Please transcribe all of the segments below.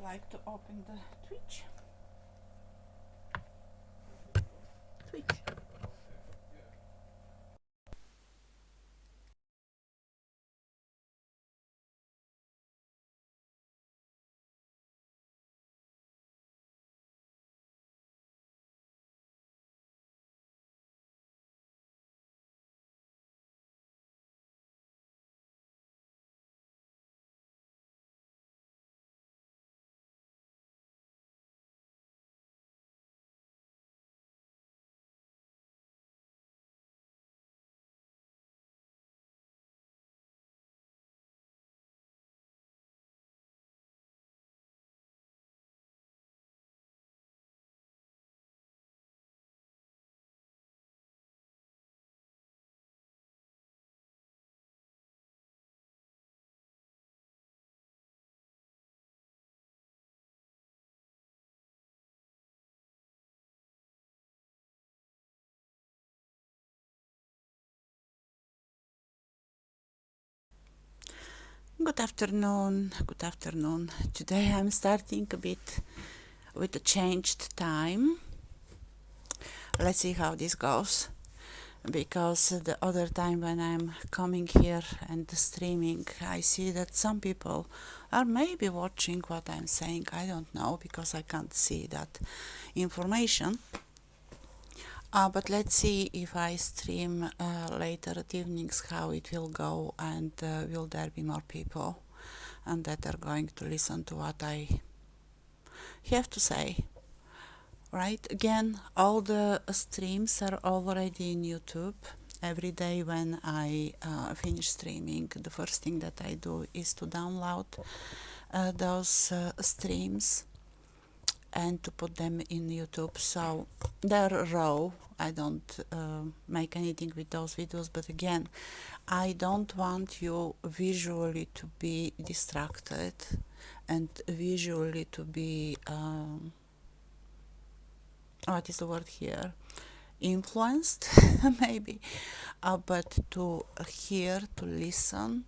like to open the Twitch. Good afternoon. Good afternoon. Today I'm starting a bit with a changed time. Let's see how this goes. Because the other time when I'm coming here and streaming, I see that some people are maybe watching what I'm saying. I don't know because I can't see that information. But let's see if I stream later at evenings how it will go, and will there be more people and that are going to listen to what I have to say. Right? Again, all the streams are already in YouTube. Every day when I finish streaming, the first thing that I do is to download those streams and to put them in YouTube. So they're raw. I don't make anything with those videos, but again, I don't want you visually to be distracted and visually to be what is the word here, influenced maybe, but to hear, to listen,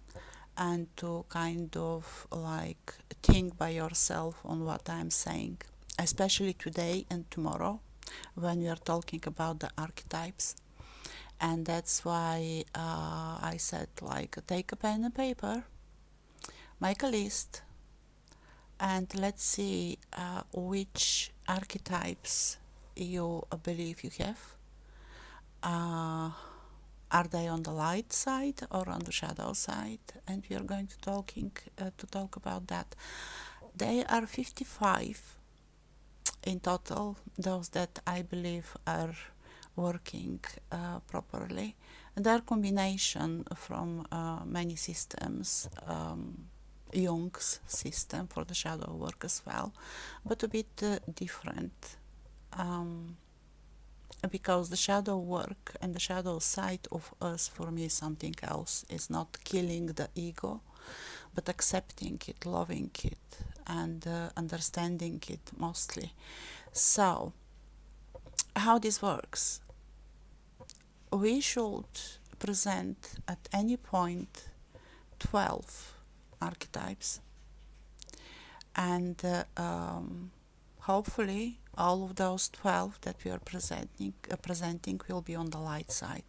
and to kind of like think by yourself on what I'm saying, especially today and tomorrow when we are talking about the archetypes. And that's why I said, like, take a pen and paper, make a list, and let's see which archetypes you believe you have. Are they on the light side or on the shadow side? And we are going to talk about that. They are 55 in total, those that I believe are working properly. And they are combination from many systems, Jung's system for the shadow work as well, but a bit different. Because the shadow work and the shadow side of us for me is something else. It's not killing the ego, but accepting it, loving it, and understanding it mostly. So, how this works? We should present at any point 12 archetypes, and hopefully all of those 12 that we are presenting will be on the light side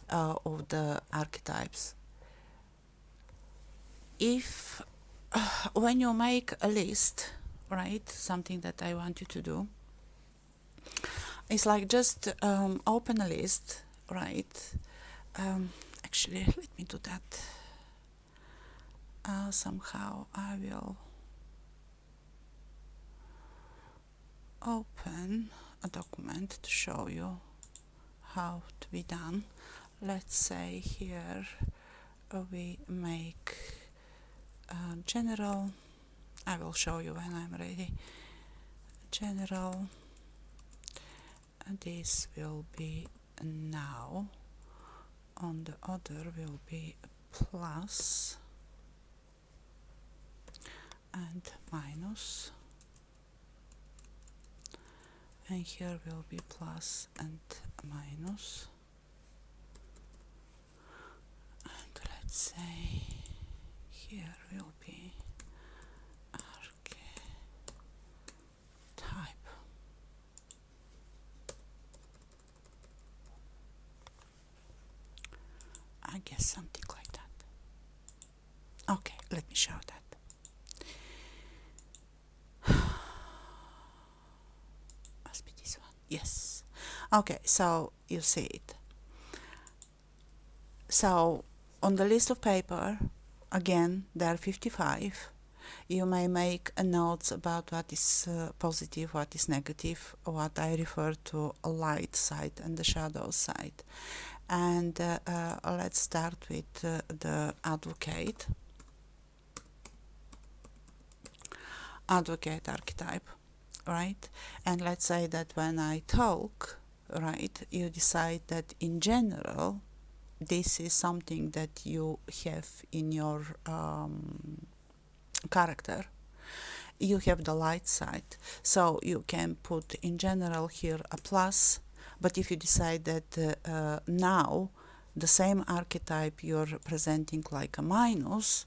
of the archetypes. If when you make a list, right, something that I want you to do, it's like just open a list, right? Actually, let me do that. Somehow I will open a document to show you how to be done. Let's say here we make general. I will show you when I'm ready. General, and this will be now. On the other will be plus and minus, and here will be plus and minus, and let's say here will be archetypes. I guess something like that. Okay, let me show that. Must be this one. Yes. Okay, so you see it. So on the list of paper, again, there are 55. You may make a notes about what is positive, what is negative, what I refer to a light side and the shadow side. And let's start with the advocate archetype, right? And let's say that when I talk, right, you decide that in general this is something that you have in your character. You have the light side, so you can put in general here a plus, but if you decide that now the same archetype you're presenting like a minus,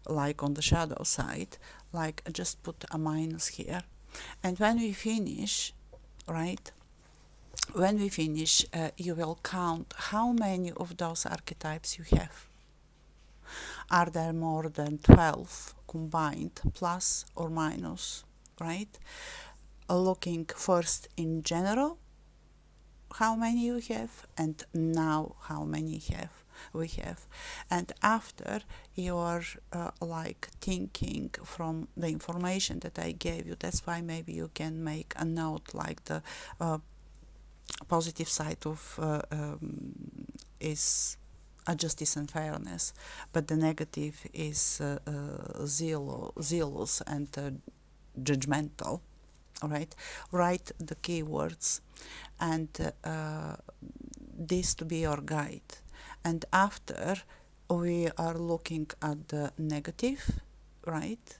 like on the shadow side, like just put a minus here. And when we finish, right, when we finish, you will count how many of those archetypes you have. Are there more than 12 combined, plus or minus, right? Looking first in general, how many you have, and now how many we have. And after you are like thinking from the information that I gave you, that's why maybe you can make a note like the positive side of is justice and fairness, but the negative is zealous and judgmental. All right, write the keywords and this to be your guide. And after we are looking at the negative, right,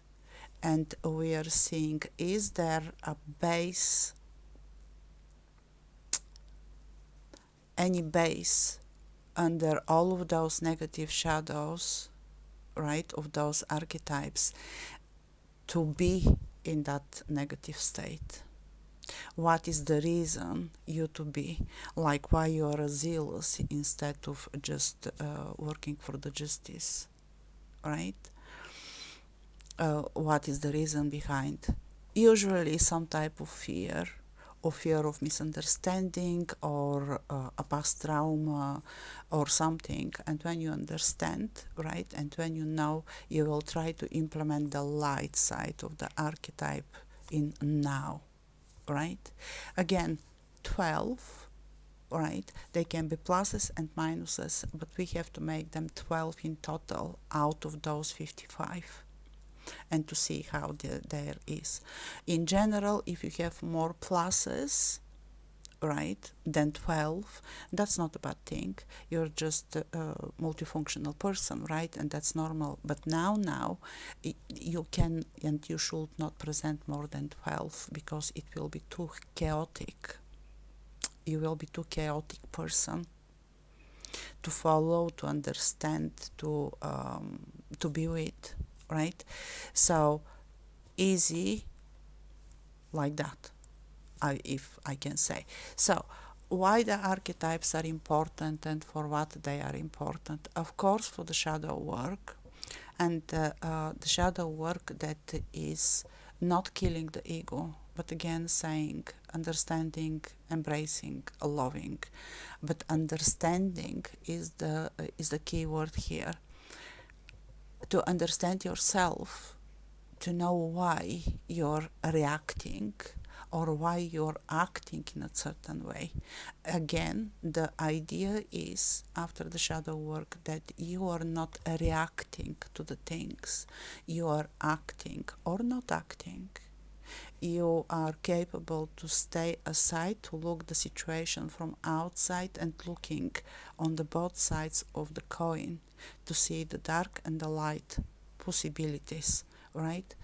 and we are seeing, is there a base, any base under all of those negative shadows, right, of those archetypes to be in that negative state? What is the reason you to be, like why you are zealous instead of just working for the justice, right? What is the reason behind? Usually some type of fear, or fear of misunderstanding, or a past trauma or something. And when you understand, right, and when you know, you will try to implement the light side of the archetype in now, right? Again, 12, right, they can be pluses and minuses, but we have to make them 12 in total out of those 55, and to see how there is. In general, if you have more pluses, right, than 12, that's not a bad thing. You're just a multifunctional person, right, and that's normal. But now you can and you should not present more than 12, because it will be too chaotic. You will be too chaotic person to follow, to understand, to be with, right? So easy like that, if I can say. So why the archetypes are important and for what they are important? Of course, for the shadow work, and the shadow work that is not killing the ego, but again saying, understanding, embracing, loving. But understanding is the key word here. To understand yourself, to know why you're reacting or why you're acting in a certain way. Again, the idea is, after the shadow work, that you are not reacting to the things. You are acting or not acting. You are capable to stay aside, to look the situation from outside and looking on the both sides of the coin, to see the dark and the light possibilities, right?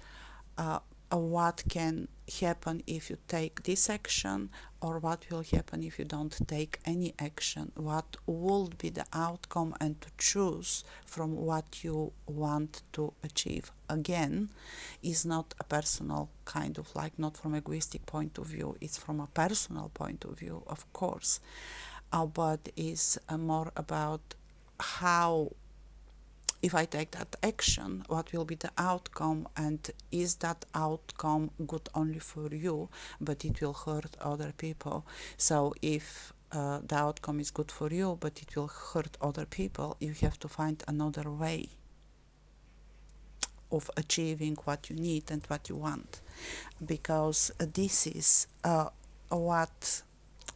What can happen if you take this action, or what will happen if you don't take any action, what would be the outcome, and to choose from what you want to achieve. Again, is not a personal kind of, like, not from egoistic point of view, it's from a personal point of view, of course, but is more about how, if I take that action, what will be the outcome, and is that outcome good only for you, but it will hurt other people. So if the outcome is good for you, but it will hurt other people, you have to find another way of achieving what you need and what you want, because this is what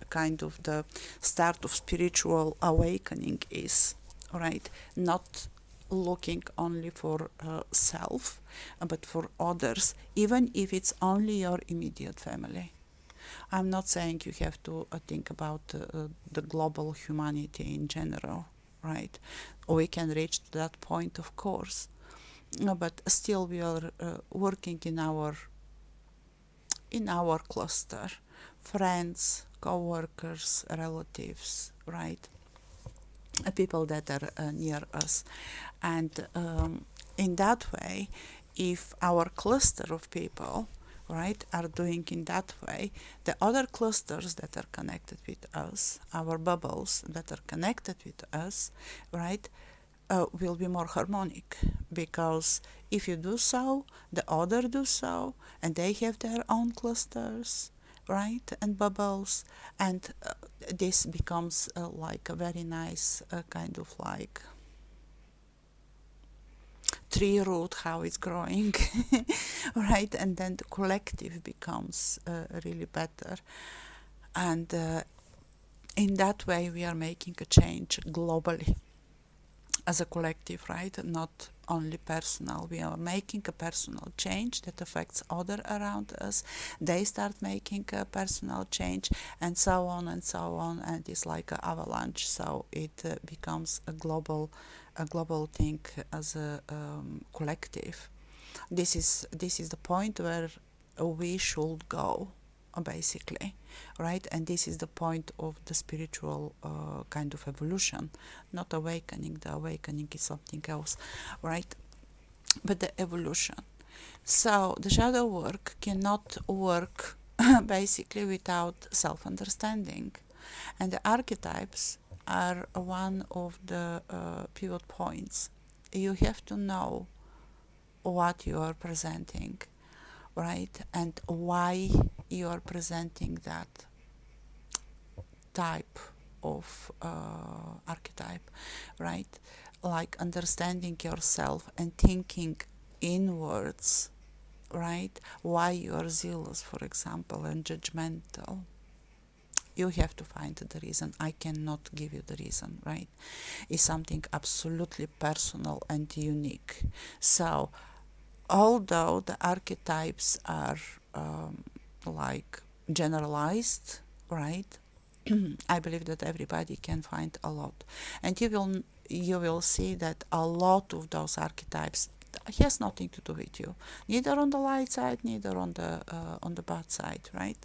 kind of the start of spiritual awakening is, right? Not looking only for self, but for others, even if it's only your immediate family. I'm not saying you have to think about the global humanity in general, right? We can reach to that point, of course, no, but still we are working in our cluster, friends, co-workers, relatives, right? People that are near us. And in that way, if our cluster of people, right, are doing in that way, the other clusters that are connected with us, our bubbles that are connected with us, right, will be more harmonic, because if you do so, the other do so, and they have their own clusters, right, and bubbles, and this becomes like a very nice kind of like tree root, how it's growing, right, and then the collective becomes really better, and in that way we are making a change globally as a collective, right? Not only personal. We are making a personal change that affects other around us. They start making a personal change, and so on and so on. And it's like an avalanche. So it becomes a global thing as a collective. This is the point where we should go, basically, right? And this is the point of the spiritual kind of evolution, not awakening. The awakening is something else, right? But the evolution. So the shadow work cannot work basically without self-understanding, and the archetypes are one of the pivot points. You have to know what you are presenting, right, and why you are presenting that type of archetype, right? Like understanding yourself and thinking inwards, right? Why you are zealous, for example, and judgmental. You have to find the reason. I cannot give you the reason, right? It's something absolutely personal and unique. So, although the archetypes are like generalized, right? I believe that everybody can find a lot, and you will see that a lot of those archetypes has nothing to do with you, neither on the light side, neither on the bad side, right?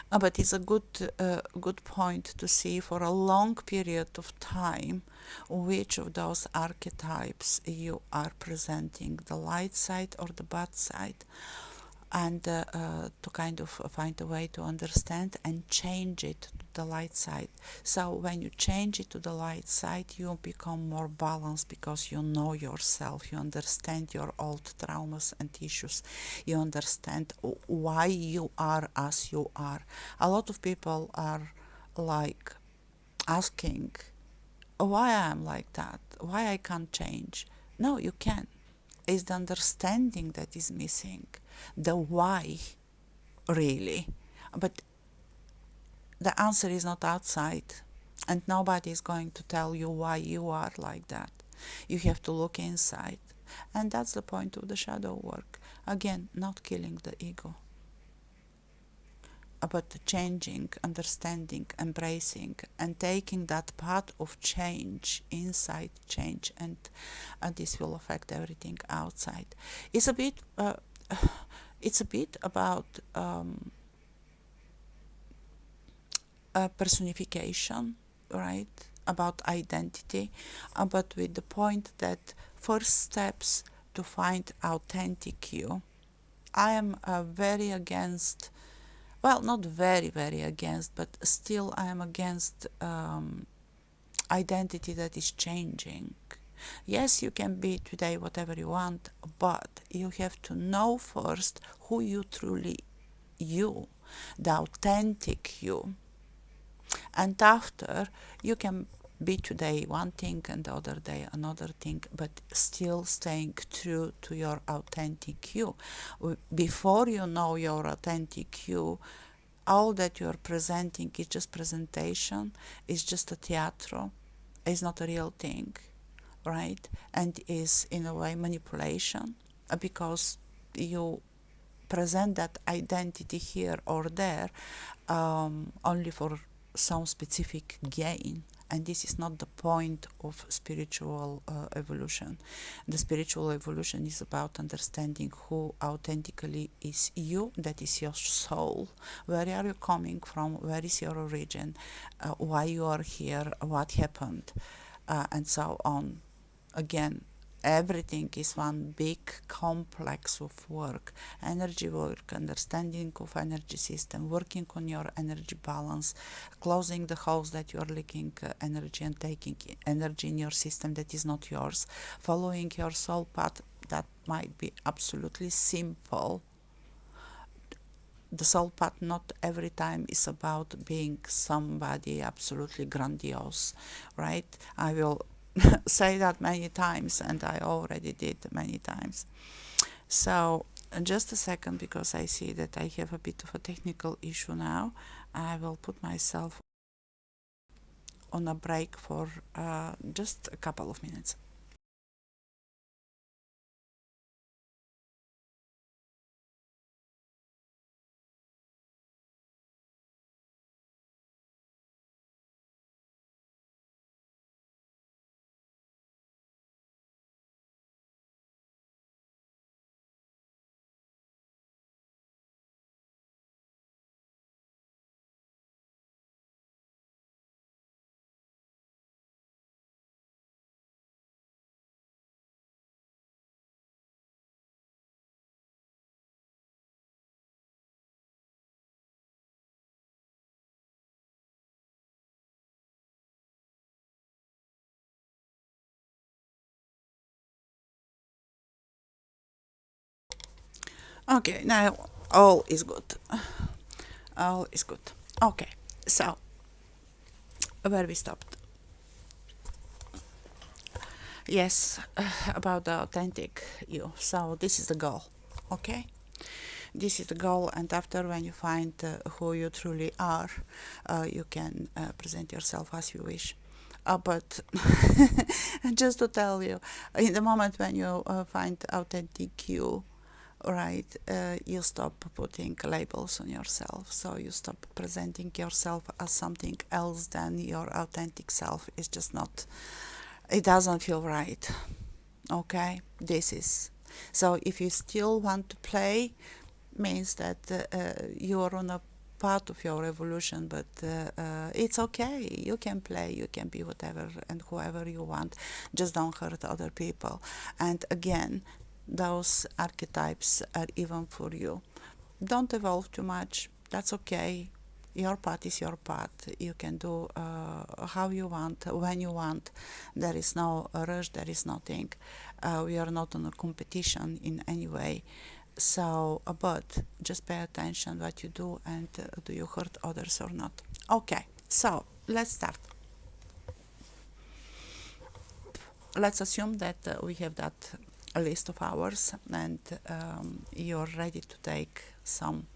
But it's a good point to see for a long period of time which of those archetypes you are presenting, the light side or the bad side, and to kind of find a way to understand and change it to the light side. So when you change it to the light side, you become more balanced, because you know yourself, you understand your old traumas and issues, you understand why you are as you are. A lot of people are like asking why I'm like that, why I can't change. No, you can. It's the understanding that is missing, the why, really. But the answer is not outside, and nobody is going to tell you why you are like that. You have to look inside, and that's the point of the shadow work. Again, not killing the ego, but changing, understanding, embracing, and taking that path of change, inside change, and this will affect everything outside. It's a bit, it's a bit about personification, right? About identity, but with the point that first steps to find authentic you. I am very against, well, not very, very against, but still I am against identity that is changing. Yes, you can be today whatever you want, but you have to know first who you truly you, the authentic you. And after, you can be today one thing and the other day another thing, but still staying true to your authentic you. Before you know your authentic you, all that you're presenting is just presentation, is just a theater, is not a real thing, right? And is in a way manipulation, because you present that identity here or there only for some specific gain. And this is not the point of spiritual evolution. The spiritual evolution is about understanding who authentically is you, that is your soul. Where are you coming from? Where is your origin? Why you are here? What happened? And so on. Again, everything is one big complex of work, energy work, understanding of energy system, working on your energy balance, closing the holes that you are leaking energy and taking energy in your system that is not yours, following your soul path. That might be absolutely simple. The soul path not every time is about being somebody absolutely grandiose, right? I will say that many times, and I already did many times. So just a second, because I see that I have a bit of a technical issue now. I will put myself on a break for just a couple of minutes. Okay, now all is good. All is good. Okay, so where we stopped? Yes, about the authentic you. So this is the goal. Okay, this is the goal, and after, when you find who you truly are, you can present yourself as you wish. But just to tell you, in the moment when you find authentic you, right, you stop putting labels on yourself. So you stop presenting yourself as something else than your authentic self. It's just not, it doesn't feel right. Okay, this is. So if you still want to play, means that you are on a part of your evolution, but it's okay. You can play, you can be whatever and whoever you want. Just don't hurt other people. And again, those archetypes are even for you. Don't evolve too much. That's okay. Your path is your path. You can do how you want, when you want. There is no rush, there is nothing. We are not on a competition in any way. So, but just pay attention what you do, and do you hurt others or not. Okay, so let's start. Let's assume that we have that a list of hours, and you're ready to take some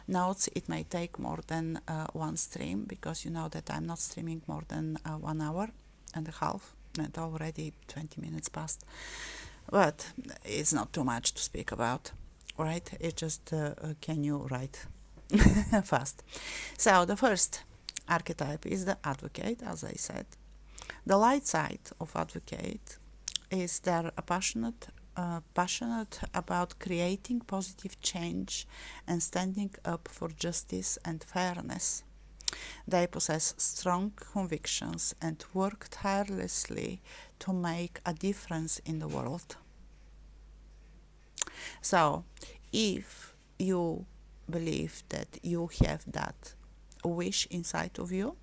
notes. It may take more than one stream, because you know that I'm not streaming more than 1 hour and a half, and already 20 minutes passed. But it's not too much to speak about, right? It's just can you write fast? So the first archetype is the advocate, as I said. The light side of advocate is they're passionate about creating positive change and standing up for justice and fairness. They possess strong convictions and work tirelessly to make a difference in the world. So, if you believe that you have that wish inside of you,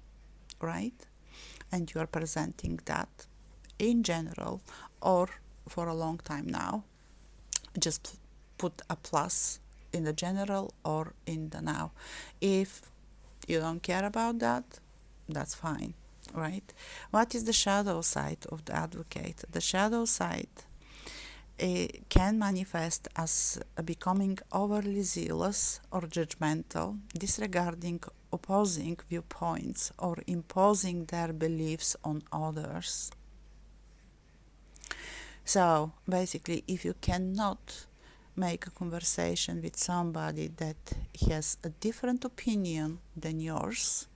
right? and you are presenting that in general or for a long time now, just put a plus in the general or in the now. If you don't care about that, that's fine, right? What is the shadow side of the advocate? The shadow side can manifest as becoming overly zealous or judgmental, disregarding opposing viewpoints, or imposing their beliefs on others. So basically, if you cannot make a conversation with somebody that has a different opinion than yours,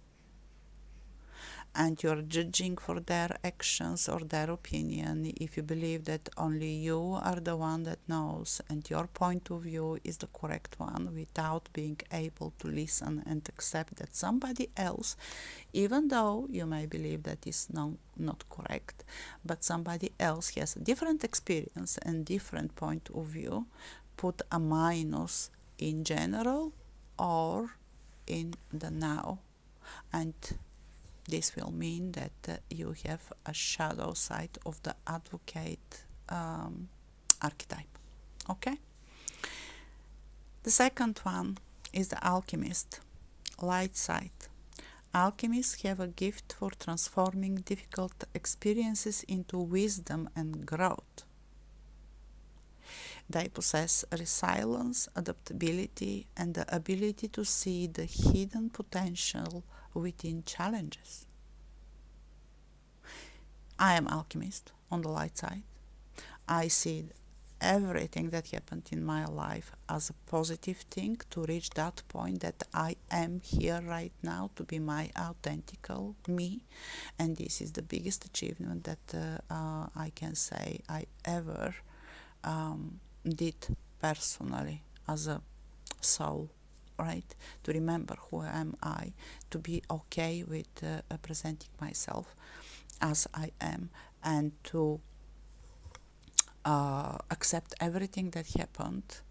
and you're judging for their actions or their opinion, if you believe that only you are the one that knows and your point of view is the correct one, without being able to listen and accept that somebody else, even though you may believe that is not correct, but somebody else has a different experience and different point of view, put a minus in general or in the now. And this will mean that you have a shadow side of the advocate archetype. Okay? The second one is the alchemist, light side. Alchemists have a gift for transforming difficult experiences into wisdom and growth. They possess resilience, adaptability, and the ability to see the hidden potential within challenges. I am alchemist on the light side. I see everything that happened in my life as a positive thing to reach that point that I am here right now to be my authentical me, and this is the biggest achievement that I can say I ever did personally as a soul, right? To remember who am I, to be okay with presenting myself as I am, and to accept everything that happened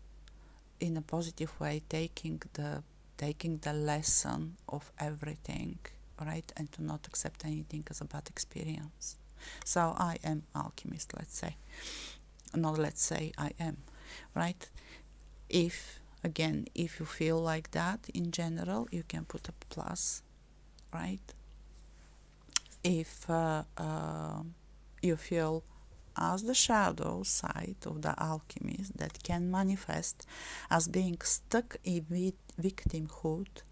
in a positive way, taking the lesson of everything, right? And to not accept anything as a bad experience. So I am alchemist, let's say. Not let's say, I am, right? If you feel like that in general, you can put a plus, right? If you feel as the shadow side of the alchemist that can manifest as being stuck in victimhood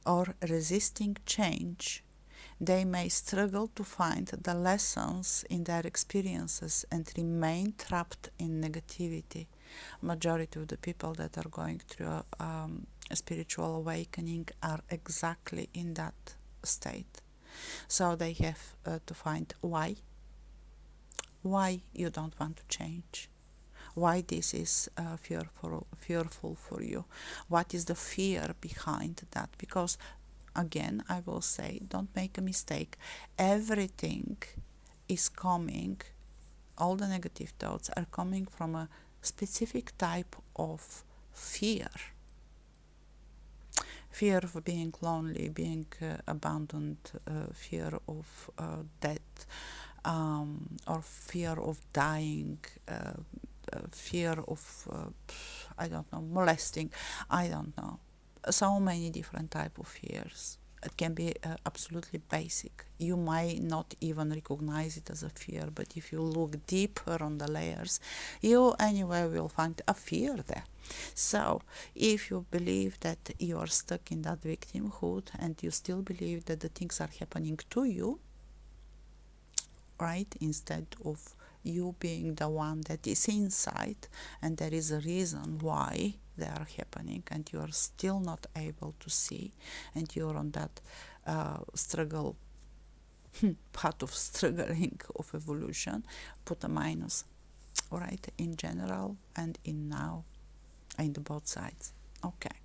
or resisting change, they may struggle to find the lessons in their experiences and remain trapped in negativity. Majority of the people that are going through a spiritual awakening are exactly in that state. So they have to find why you don't want to change, why this is fearful for you, what is the fear behind that. Because again, I will say, don't make a mistake, everything is coming, all the negative thoughts are coming from a specific type of fear of being lonely, being abandoned, fear of death, or fear of dying, fear of I don't know, molesting, I don't know, so many different type of fears. It can be absolutely basic. You might not even recognize it as a fear, but if you look deeper on the layers, you anyway will find a fear there. So if you believe that you are stuck in that victimhood and you still believe that the things are happening to you, right, instead of you being the one that is inside, and there is a reason why they are happening, and you are still not able to see, and you're on that struggle path of struggling of evolution, put a minus, right, in general and in now, in the both sides. Okay.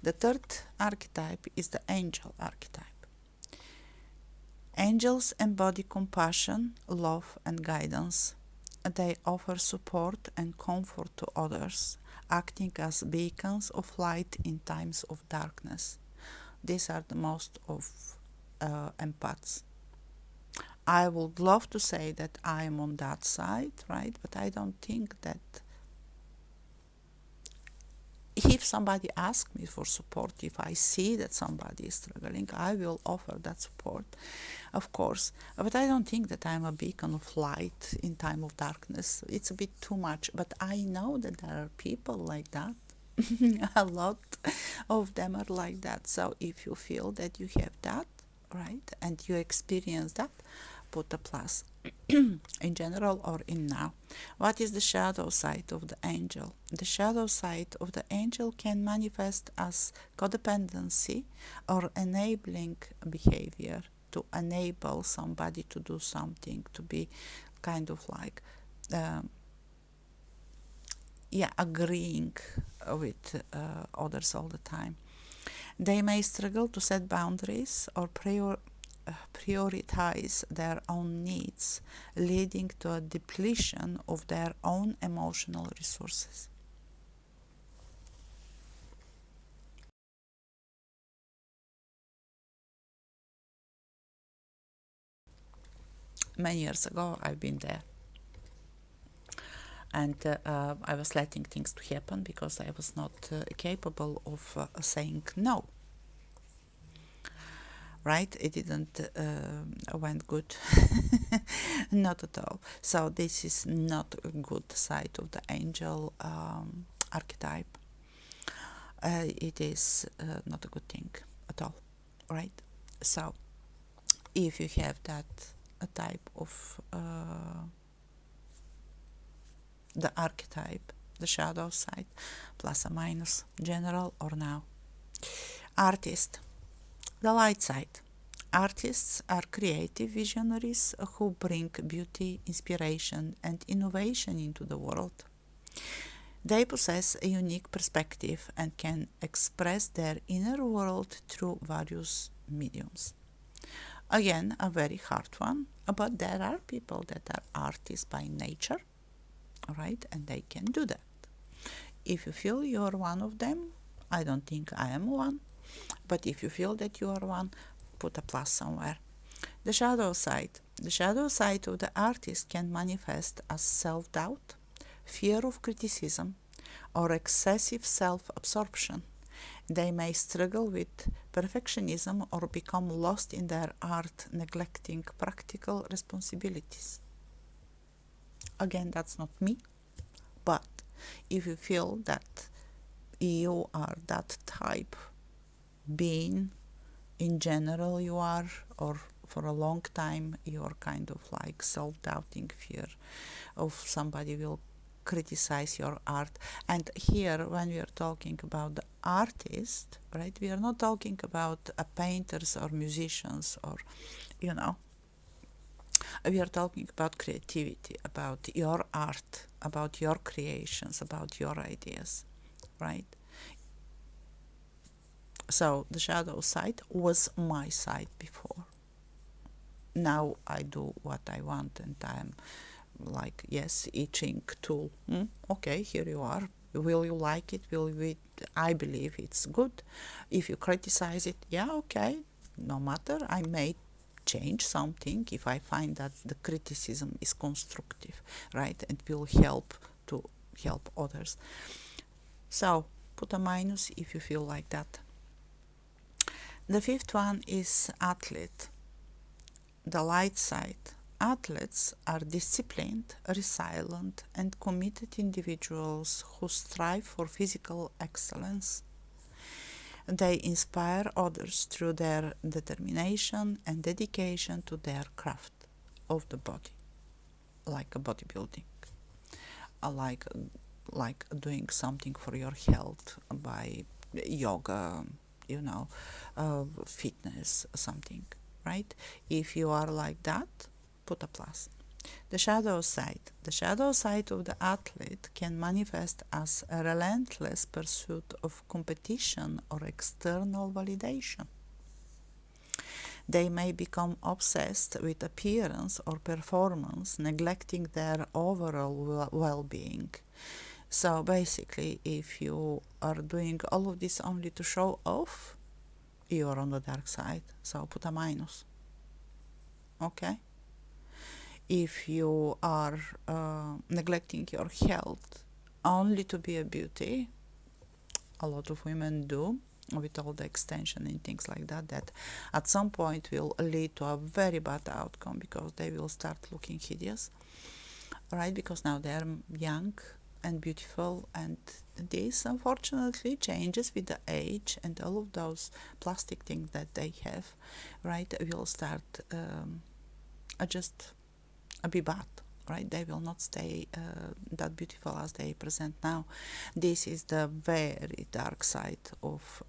The third archetype is the angel archetype. Angels embody compassion, love, and guidance. They offer support and comfort to others, acting as beacons of light in times of darkness. These are the most of empaths. I would love to say that I am on that side, right? But I don't think that if somebody asks me for support, if I see that somebody is struggling, I will offer that support, of course. But I don't think that I'm a beacon of light in time of darkness. It's a bit too much. But I know that there are people like that. A lot of them are like that. So if you feel that you have that, right, and you experience that, put a plus in general or in now. What is the shadow side of the angel? The shadow side of the angel can manifest as codependency or enabling behavior, to enable somebody to do something, to be kind of like agreeing with others all the time. They may struggle to set boundaries or prioritize their own needs, leading to a depletion of their own emotional resources. Many years ago, I've been there. And I was letting things to happen because I was not capable of saying no. Right? It didn't went good. Not at all. So this is not a good side of the angel archetype. It is not a good thing at all, right? So if you have that type of the archetype, the shadow side, plus or minus, general or now. Artist, the light side. Artists are creative visionaries who bring beauty, inspiration, and innovation into the world. They possess a unique perspective and can express their inner world through various mediums. Again, a very hard one, but there are people that are artists by nature, right? And they can do that. If you feel you're one of them, I don't think I am one, but if you feel that you are one, put a plus somewhere. The shadow side. The shadow side of the artist can manifest as self-doubt, fear of criticism, or excessive self-absorption. They may struggle with perfectionism or become lost in their art, neglecting practical responsibilities. Again, that's not me, but if you feel that you are that type being, in general you are, or for a long time you're kind of like self-doubting, fear of somebody will criticize your art. And here, when we are talking about the artist, right, we are not talking about painters or musicians or, we are talking about creativity, about your art, about your creations, about your ideas, right? So the shadow side was my side before. Now I do what I want, and I'm like, yes, itching tool. Okay, here you are. Will you like it? I believe it's good. If you criticize it, yeah, okay, no matter. I may change something if I find that the criticism is constructive, right, and will help to help others. So put a minus if you feel like that. The fifth one is athlete, the light side. Athletes are disciplined, resilient, and committed individuals who strive for physical excellence. They inspire others through their determination and dedication to their craft of the body, like a bodybuilding, like doing something for your health by yoga, fitness, something, right? If you are like that, put a plus. The shadow side. The shadow side of the athlete can manifest as a relentless pursuit of competition or external validation. They may become obsessed with appearance or performance, neglecting their overall well-being. So basically, if you are doing all of this only to show off, you are on the dark side. So put a minus. Okay? if you are neglecting your health only to be a beauty, a lot of women do, with all the extension and things like that, that at some point will lead to a very bad outcome because they will start looking hideous, right? Because now they're young and beautiful, and this unfortunately changes with the age, and all of those plastic things that they have, right, will start just be bad, right? They will not stay that beautiful as they present now. This is the very dark side of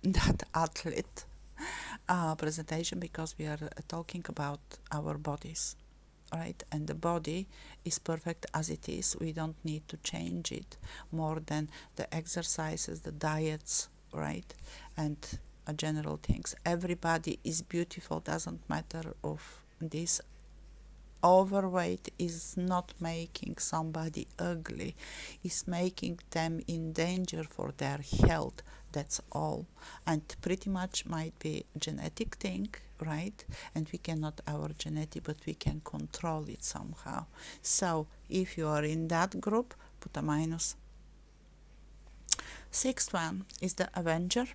that athlete presentation, because we are talking about our bodies, right? And the body is perfect as it is. We don't need to change it more than the exercises, the diets, right? And general things. Everybody is beautiful, doesn't matter of this. Overweight is not making somebody ugly, it's making them in danger for their health. That's all. And pretty much might be genetic thing, right? And we cannot our genetic, but we can control it somehow. So if you are in that group, put a minus. Sixth one is the Avenger,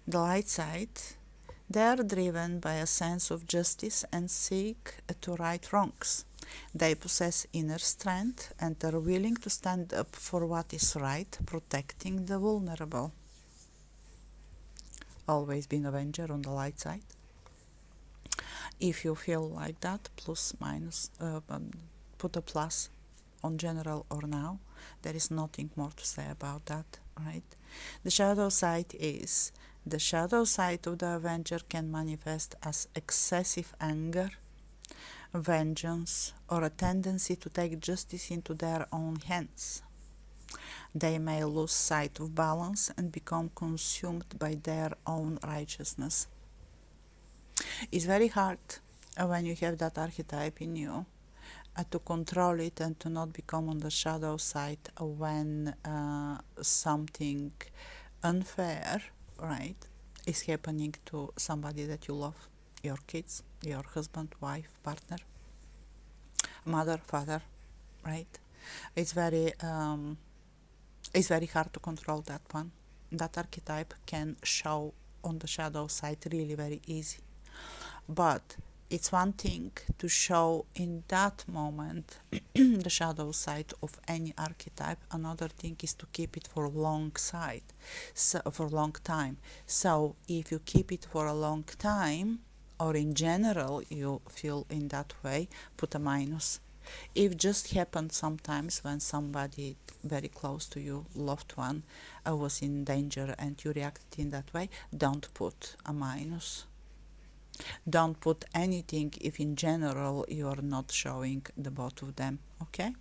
the light side. They are driven by a sense of justice and seek to right wrongs. They possess inner strength and are willing to stand up for what is right, protecting the vulnerable. Always been Avenger on the light side. If you feel like that, plus minus, put a plus on general or now. There is nothing more to say about that, right? The shadow side is the shadow side of the Avenger can manifest as excessive anger, vengeance, or a tendency to take justice into their own hands. They may lose sight of balance and become consumed by their own righteousness. It's very hard when you have that archetype in you to control it and to not become on the shadow side when something unfair, right, is happening to somebody that you love, your kids, your husband, wife, partner, mother, father, right? It's very hard to control that one. That archetype can show on the shadow side really very easy. But it's one thing to show in that moment the shadow side of any archetype. Another thing is to keep it for a long time. So if you keep it for a long time, or in general you feel in that way, put a minus. If just happened sometimes when somebody very close to you, loved one, was in danger and you reacted in that way, don't put a minus. Don't put anything if in general you are not showing the both of them, okay?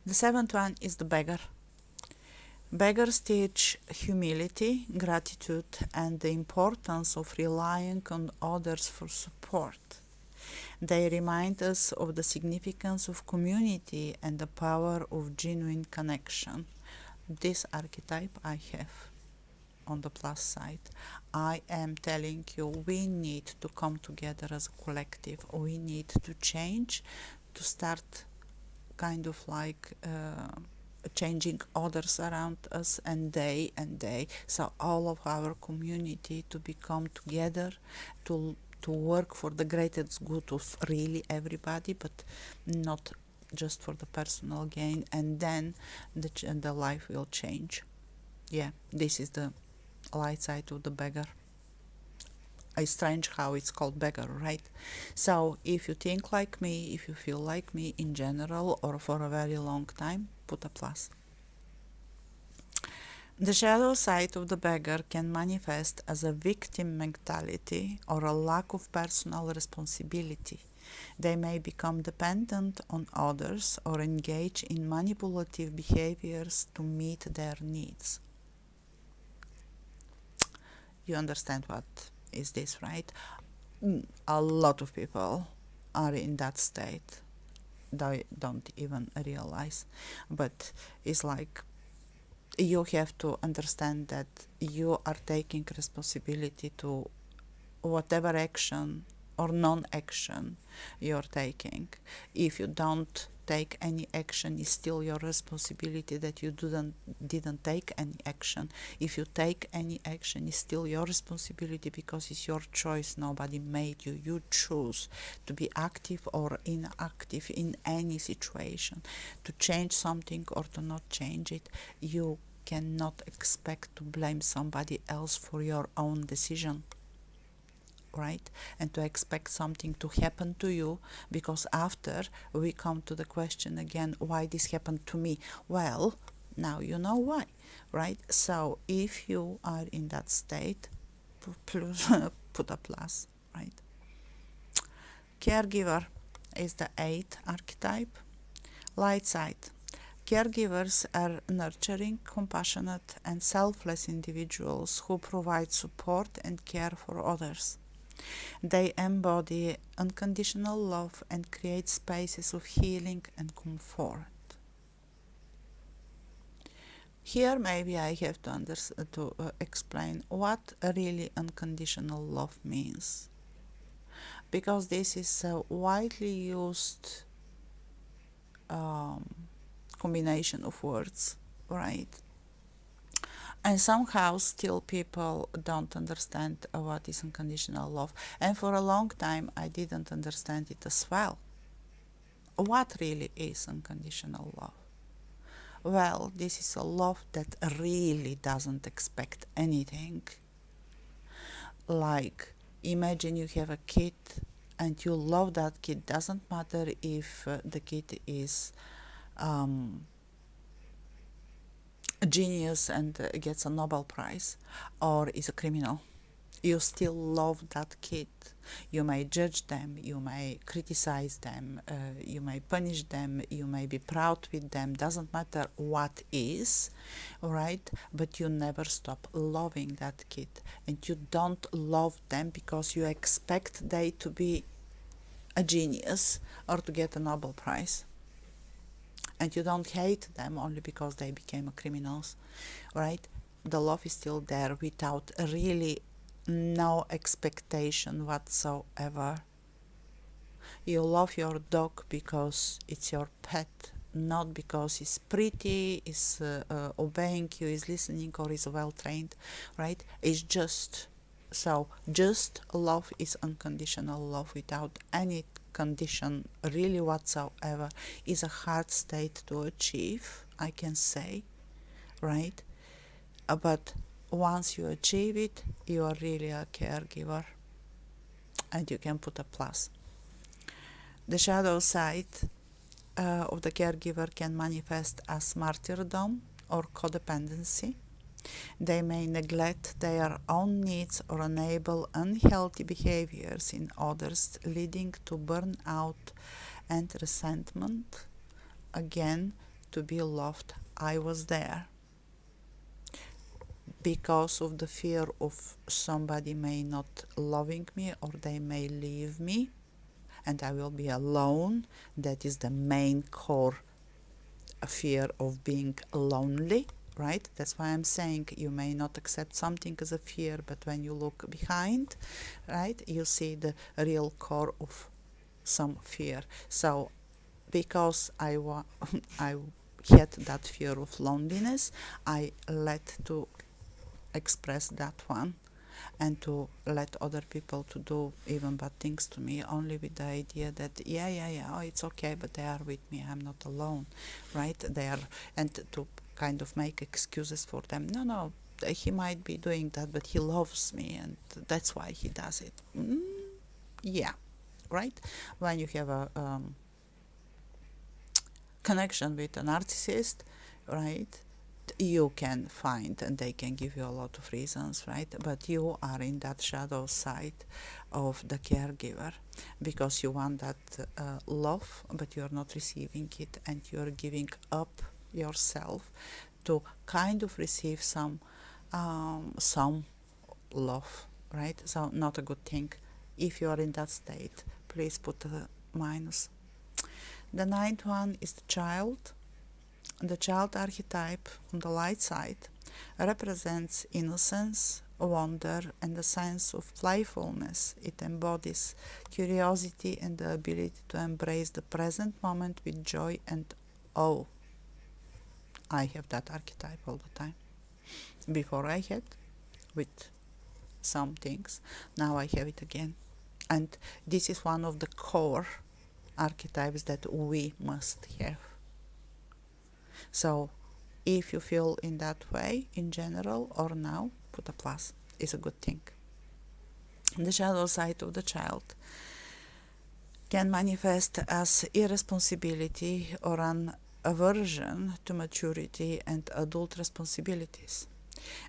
The seventh one is the beggar. Beggars teach humility, gratitude, and the importance of relying on others for support. They remind us of the significance of community and the power of genuine connection. This archetype I have on the plus side. I am telling you, we need to come together as a collective. We need to change, to start kind of like changing others around us, and they. So all of our community to become together, to work for the greatest good of really everybody, but not just for the personal gain, and then the life will change. Yeah, this is the light side of the beggar. It's strange how it's called beggar, right? So if you think like me, if you feel like me in general or for a very long time, put a plus. The shadow side of the beggar can manifest as a victim mentality or a lack of personal responsibility. They may become dependent on others or engage in manipulative behaviors to meet their needs. You understand what is this, right? A lot of people are in that state. They don't even realize. But it's like you have to understand that you are taking responsibility to whatever action or non-action you're taking. If you don't take any action, it's still your responsibility that you didn't take any action. If you take any action, it's still your responsibility because it's your choice. Nobody made you. You choose to be active or inactive in any situation, to change something or to not change it. You cannot expect to blame somebody else for your own decision, right? And to expect something to happen to you, because after we come to the question again, why this happened to me? Well, now you know why, right? So if you are in that state, put a plus, right? Caregiver is the 8th archetype. Light side. Caregivers are nurturing, compassionate, and selfless individuals who provide support and care for others. They embody unconditional love and create spaces of healing and comfort. Here maybe I have to explain what really unconditional love means, because this is a widely used combination of words, right? And somehow still people don't understand what is unconditional love. And for a long time I didn't understand it as well. What really is unconditional love? Well, this is a love that really doesn't expect anything. Like, imagine you have a kid and you love that kid. Doesn't matter if the kid is a genius and gets a Nobel Prize, or is a criminal. You still love that kid. You may judge them, you may criticize them, you may punish them, you may be proud with them, doesn't matter what is, right? But you never stop loving that kid. And you don't love them because you expect they to be a genius or to get a Nobel Prize. And you don't hate them only because they became criminals, right? The love is still there without really no expectation whatsoever. You love your dog because it's your pet, not because it's pretty, is obeying you, is listening, or is well trained, right? It's just love is unconditional love without any condition really whatsoever. Is a hard state to achieve, I can say, right? But once you achieve it, you are really a caregiver, and you can put a plus. The shadow side of the caregiver can manifest as martyrdom or codependency. They may neglect their own needs or enable unhealthy behaviors in others, leading to burnout and resentment. Again, to be loved, I was there. Because of the fear of somebody may not loving me, or they may leave me and I will be alone. That is the main core fear of being lonely, right? That's why I'm saying you may not accept something as a fear, but when you look behind, right, you see the real core of some fear. So because I had that fear of loneliness, I let to express that one, and to let other people to do even bad things to me, only with the idea that oh, it's okay, but they are with me, I'm not alone, right? They are, and to kind of make excuses for them. No, he might be doing that, but he loves me, and that's why he does it. Yeah, right? When you have a connection with a narcissist, right, you can find, and they can give you a lot of reasons, right? But you are in that shadow side of the caregiver because you want that love, but you're not receiving it, and you're giving up yourself to kind of receive some love, right? So not a good thing. If you are in that state, please put a minus. The 9th one is the child. The child archetype on the light side represents innocence, wonder, and a sense of playfulness. It embodies curiosity and the ability to embrace the present moment with joy and awe. I have that archetype all the time. Before I had with some things, now I have it again. And this is one of the core archetypes that we must have. So if you feel in that way in general or now, put a plus. It's a good thing. The shadow side of the child can manifest as irresponsibility or an aversion to maturity and adult responsibilities.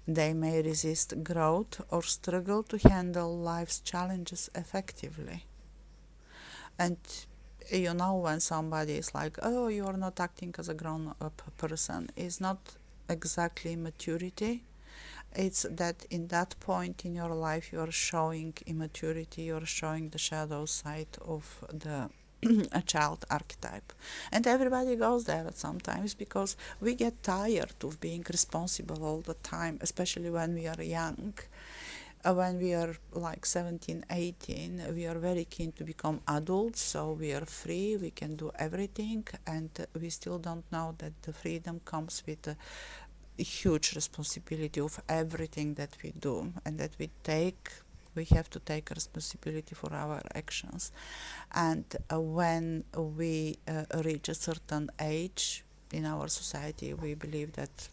They may resist growth or struggle to handle life's challenges effectively. And you know, when somebody is like, oh, you are not acting as a grown-up person, it's not exactly maturity. It's that in that point in your life you are showing immaturity, you are showing the shadow side of the a child archetype. And everybody goes there sometimes because we get tired of being responsible all the time, especially when we are young. When we are like 17, 18, we are very keen to become adults, so we are free, we can do everything, and we still don't know that the freedom comes with a huge responsibility of everything that we do, and that we have to take responsibility for our actions. And when we reach a certain age in our society, we believe that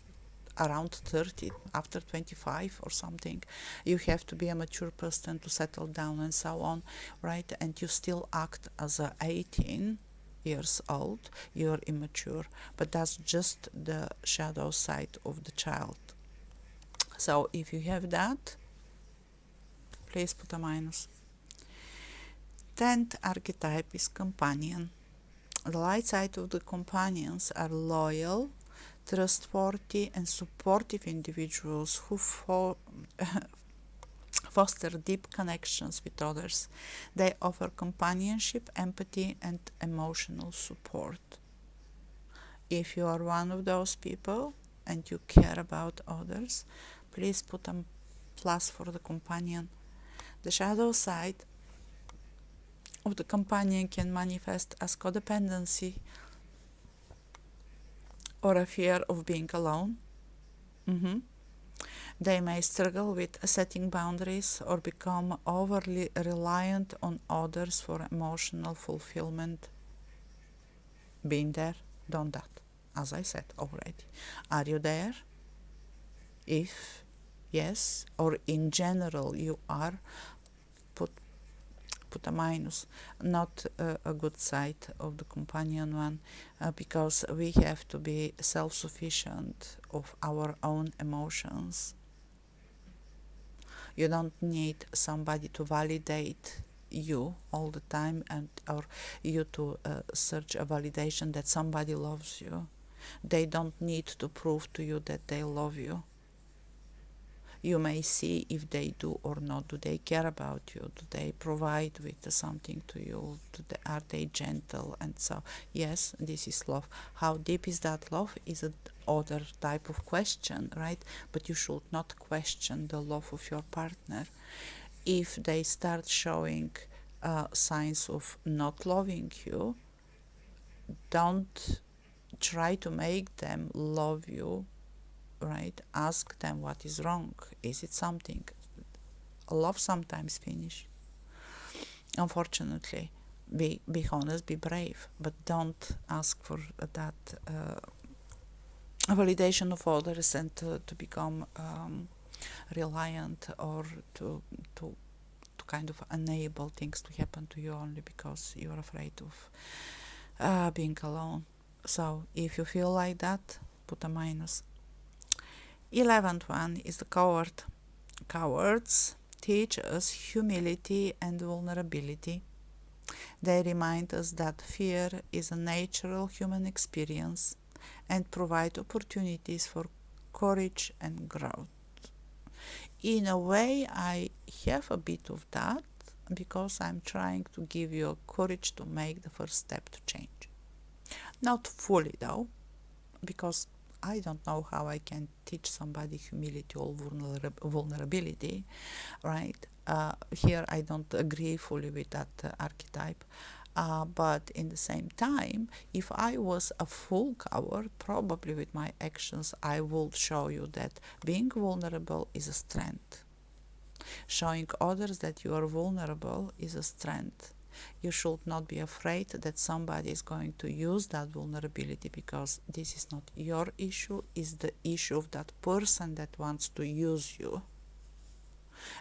around 30, after 25 or something, you have to be a mature person to settle down and so on, right? And you still act as a 18 years old, you're immature, but that's just the shadow side of the child. So if you have that, please put a minus. 10th archetype is companion. The light side of the companions are loyal, trustworthy, and supportive individuals who foster deep connections with others. They offer companionship, empathy, and emotional support. If you are one of those people and you care about others, please put a plus for the companion. The shadow side of the companion can manifest as codependency or a fear of being alone. They may struggle with setting boundaries or become overly reliant on others for emotional fulfillment. Been there, done that, as I said already. Are you there? If yes, or in general you are, put a minus. Not a good side of the companion one, because we have to be self-sufficient of our own emotions. You don't need somebody to validate you all the time, and or you to search a validation that somebody loves you. They don't need to prove to you that they love you. You may see if they do or not. Do they care about you? Do they provide with something to you? Are they gentle? And so, yes, this is love. How deep is that love is another type of question, right? But you should not question the love of your partner. If they start showing signs of not loving you, don't try to make them love you. Right? Ask them what is wrong. Is it something? Love sometimes finish. Unfortunately, be honest, be brave, but don't ask for that validation of others and to become reliant or to kind of enable things to happen to you only because you're afraid of being alone. So if you feel like that, put a minus. 11th one is the coward. Cowards teach us humility and vulnerability. They remind us that fear is a natural human experience and provide opportunities for courage and growth. In a way, I have a bit of that because I'm trying to give you courage to make the first step to change. Not fully though, because I don't know how I can teach somebody humility or vulnerability, right? Here I don't agree fully with that archetype. But in the same time, if I was a full coward, probably with my actions, I would show you that being vulnerable is a strength. Showing others that you are vulnerable is a strength. You should not be afraid that somebody is going to use that vulnerability, because this is not your issue, it's the issue of that person that wants to use you.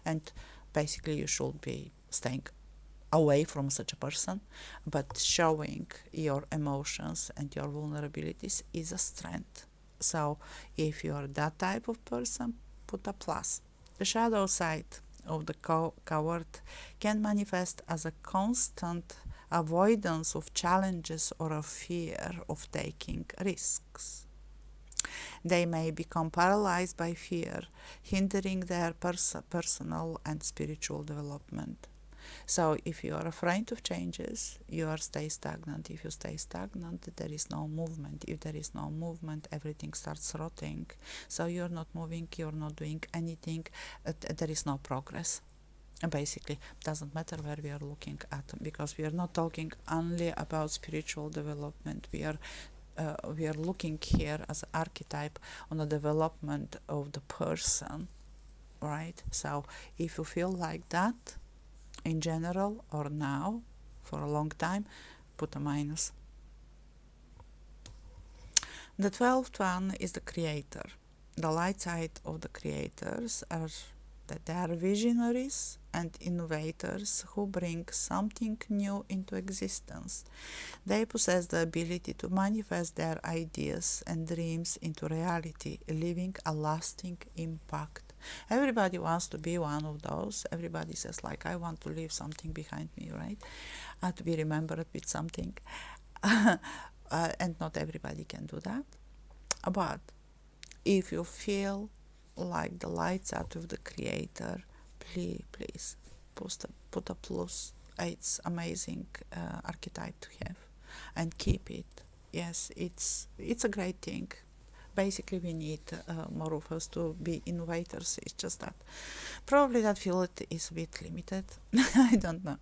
And basically you should be staying away from such a person, but showing your emotions and your vulnerabilities is a strength. So if you are that type of person, put a plus. The shadow side of the coward can manifest as a constant avoidance of challenges or a fear of taking risks. They may become paralyzed by fear, hindering their personal and spiritual development. So if you are afraid of changes, you are stay stagnant. If you stay stagnant, there is no movement. If there is no movement, everything starts rotting. So you're not moving, you're not doing anything, there is no progress. And basically, doesn't matter where we are looking at, because we are not talking only about spiritual development. We are looking here as an archetype on the development of the person, right? So if you feel like that, in general or now, for a long time, put a minus. The 12th one is the creator. The light side of the creators are that they are visionaries and innovators who bring something new into existence. They possess the ability to manifest their ideas and dreams into reality, leaving a lasting impact. Everybody wants to be one of those. Everybody says, like, I want to leave something behind me, right? To be remembered with something. And not everybody can do that. But if you feel like the lights out of the creator, please put a plus. It's amazing archetype to have, and keep it. Yes, it's a great thing. Basically, we need more of us to be innovators. It's just that probably that field is a bit limited. I don't know.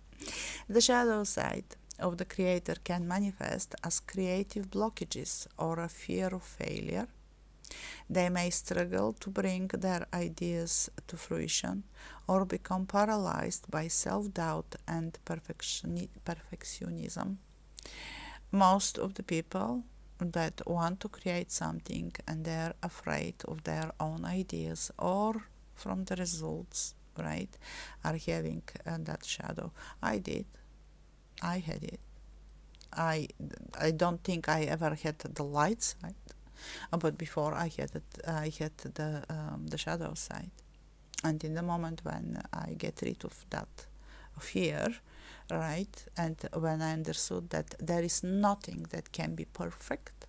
The shadow side of the creator can manifest as creative blockages or a fear of failure. They may struggle to bring their ideas to fruition or become paralyzed by self-doubt and perfectionism. Most of the people that want to create something and they're afraid of their own ideas or from the results, right, are having that shadow. I had it. I don't think I ever had the light side, but before I had the shadow side. And in the moment when I get rid of that fear, right, and when I understood that there is nothing that can be perfect,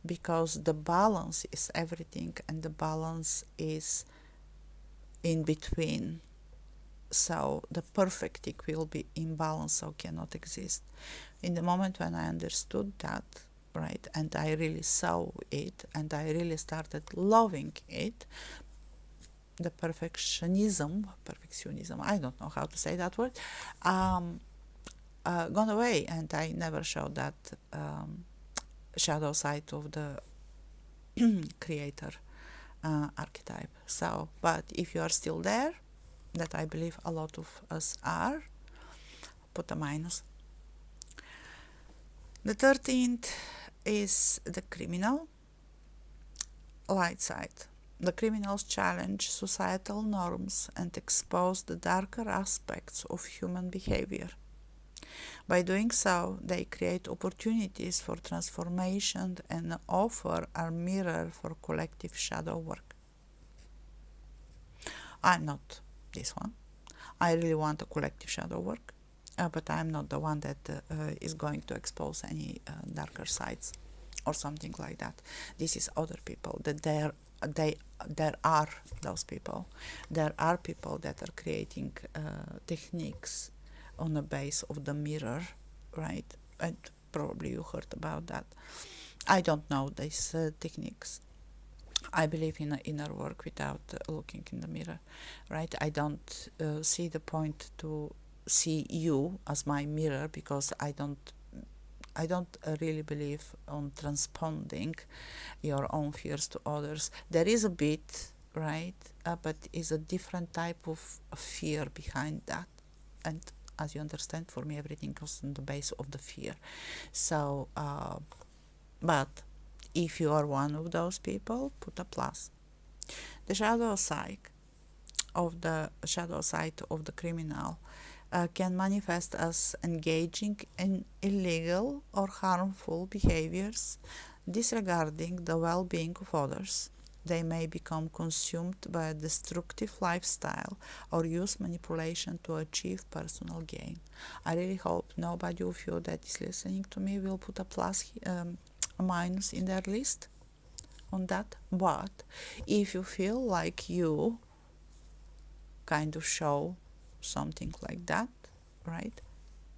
because the balance is everything and the balance is in between. So the perfect thing will be imbalance, so cannot exist. In the moment when I understood that, right, and I really saw it and I really started loving it, the perfectionism, I don't know how to say that word, gone away, and I never showed that shadow side of the creator archetype. So, but if you are still there, that I believe a lot of us are, put a minus. The 13th is the criminal, light side. The criminals challenge societal norms and expose the darker aspects of human behavior. By doing so, they create opportunities for transformation and offer a mirror for collective shadow work. I'm not this one. I really want a collective shadow work, but I'm not the one that is going to expose any darker sides or something like that. This is other people that there are those people. There are people that are creating techniques on the base of the mirror, right? And probably you heard about that. I don't know these techniques. I believe in inner work without looking in the mirror, right? I don't see the point to see you as my mirror, because I don't really believe on transponding your own fears to others. There is a bit, right? But it's a different type of fear behind that. And as you understand, for me, everything goes on the base of the fear. So, but if you are one of those people, put a plus. The shadow side of the criminal can manifest as engaging in illegal or harmful behaviors, disregarding the well-being of others. They may become consumed by a destructive lifestyle or use manipulation to achieve personal gain. I really hope nobody of you that is listening to me will put a plus, a minus in their list on that. But if you feel like you kind of show something like that, right,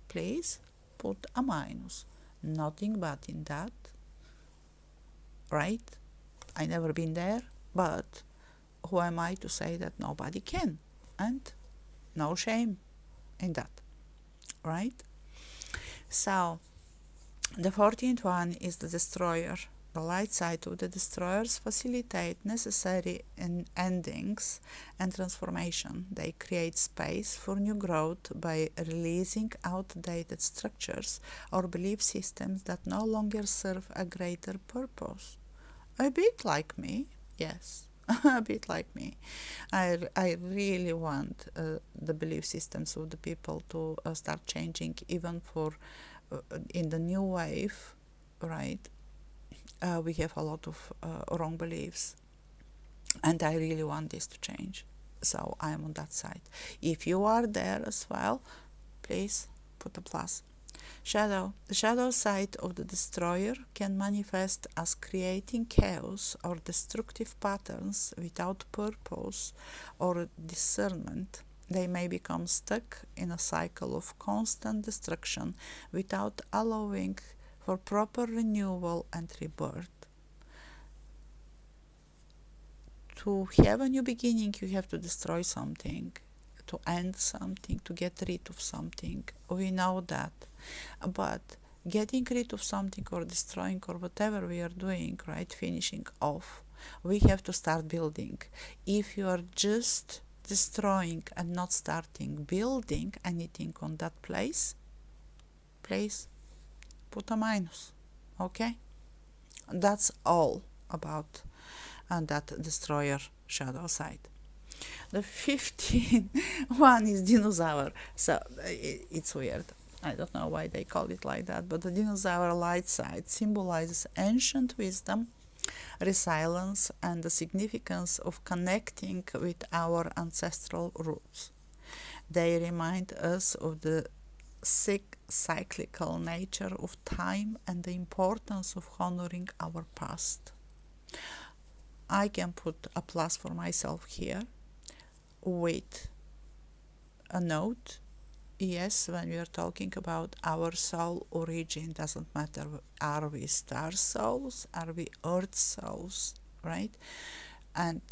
please put a minus. Nothing bad in that, right? I never been there, but who am I to say that nobody can? And no shame in that, right? So the 14th one is the destroyer. The light side of the destroyers facilitate necessary endings and transformation. They create space for new growth by releasing outdated structures or belief systems that no longer serve a greater purpose. A bit like me, yes, a bit like me. I really want the belief systems of the people to start changing, even for in the new wave, right? We have a lot of wrong beliefs, and I really want this to change. So I'm on that side. If you are there as well, please put a plus. Shadow. The shadow side of the destroyer can manifest as creating chaos or destructive patterns without purpose or discernment. They may become stuck in a cycle of constant destruction without allowing for proper renewal and rebirth. To have a new beginning, you have to destroy something, to end something, to get rid of something. We know that. But getting rid of something or destroying or whatever we are doing, right, finishing off, we have to start building. If you are just destroying and not starting building anything on that place, please put a minus, okay? That's all about that destroyer shadow side. The 15th one is dinosaur. So it's weird. I don't know why they call it like that, but the dinosaur light side symbolizes ancient wisdom, resilience, and the significance of connecting with our ancestral roots. They remind us of the cyclical nature of time and the importance of honoring our past. I can put a plus for myself here with a note. Yes, when we are talking about our soul origin, doesn't matter, are we star souls, are we earth souls, right? And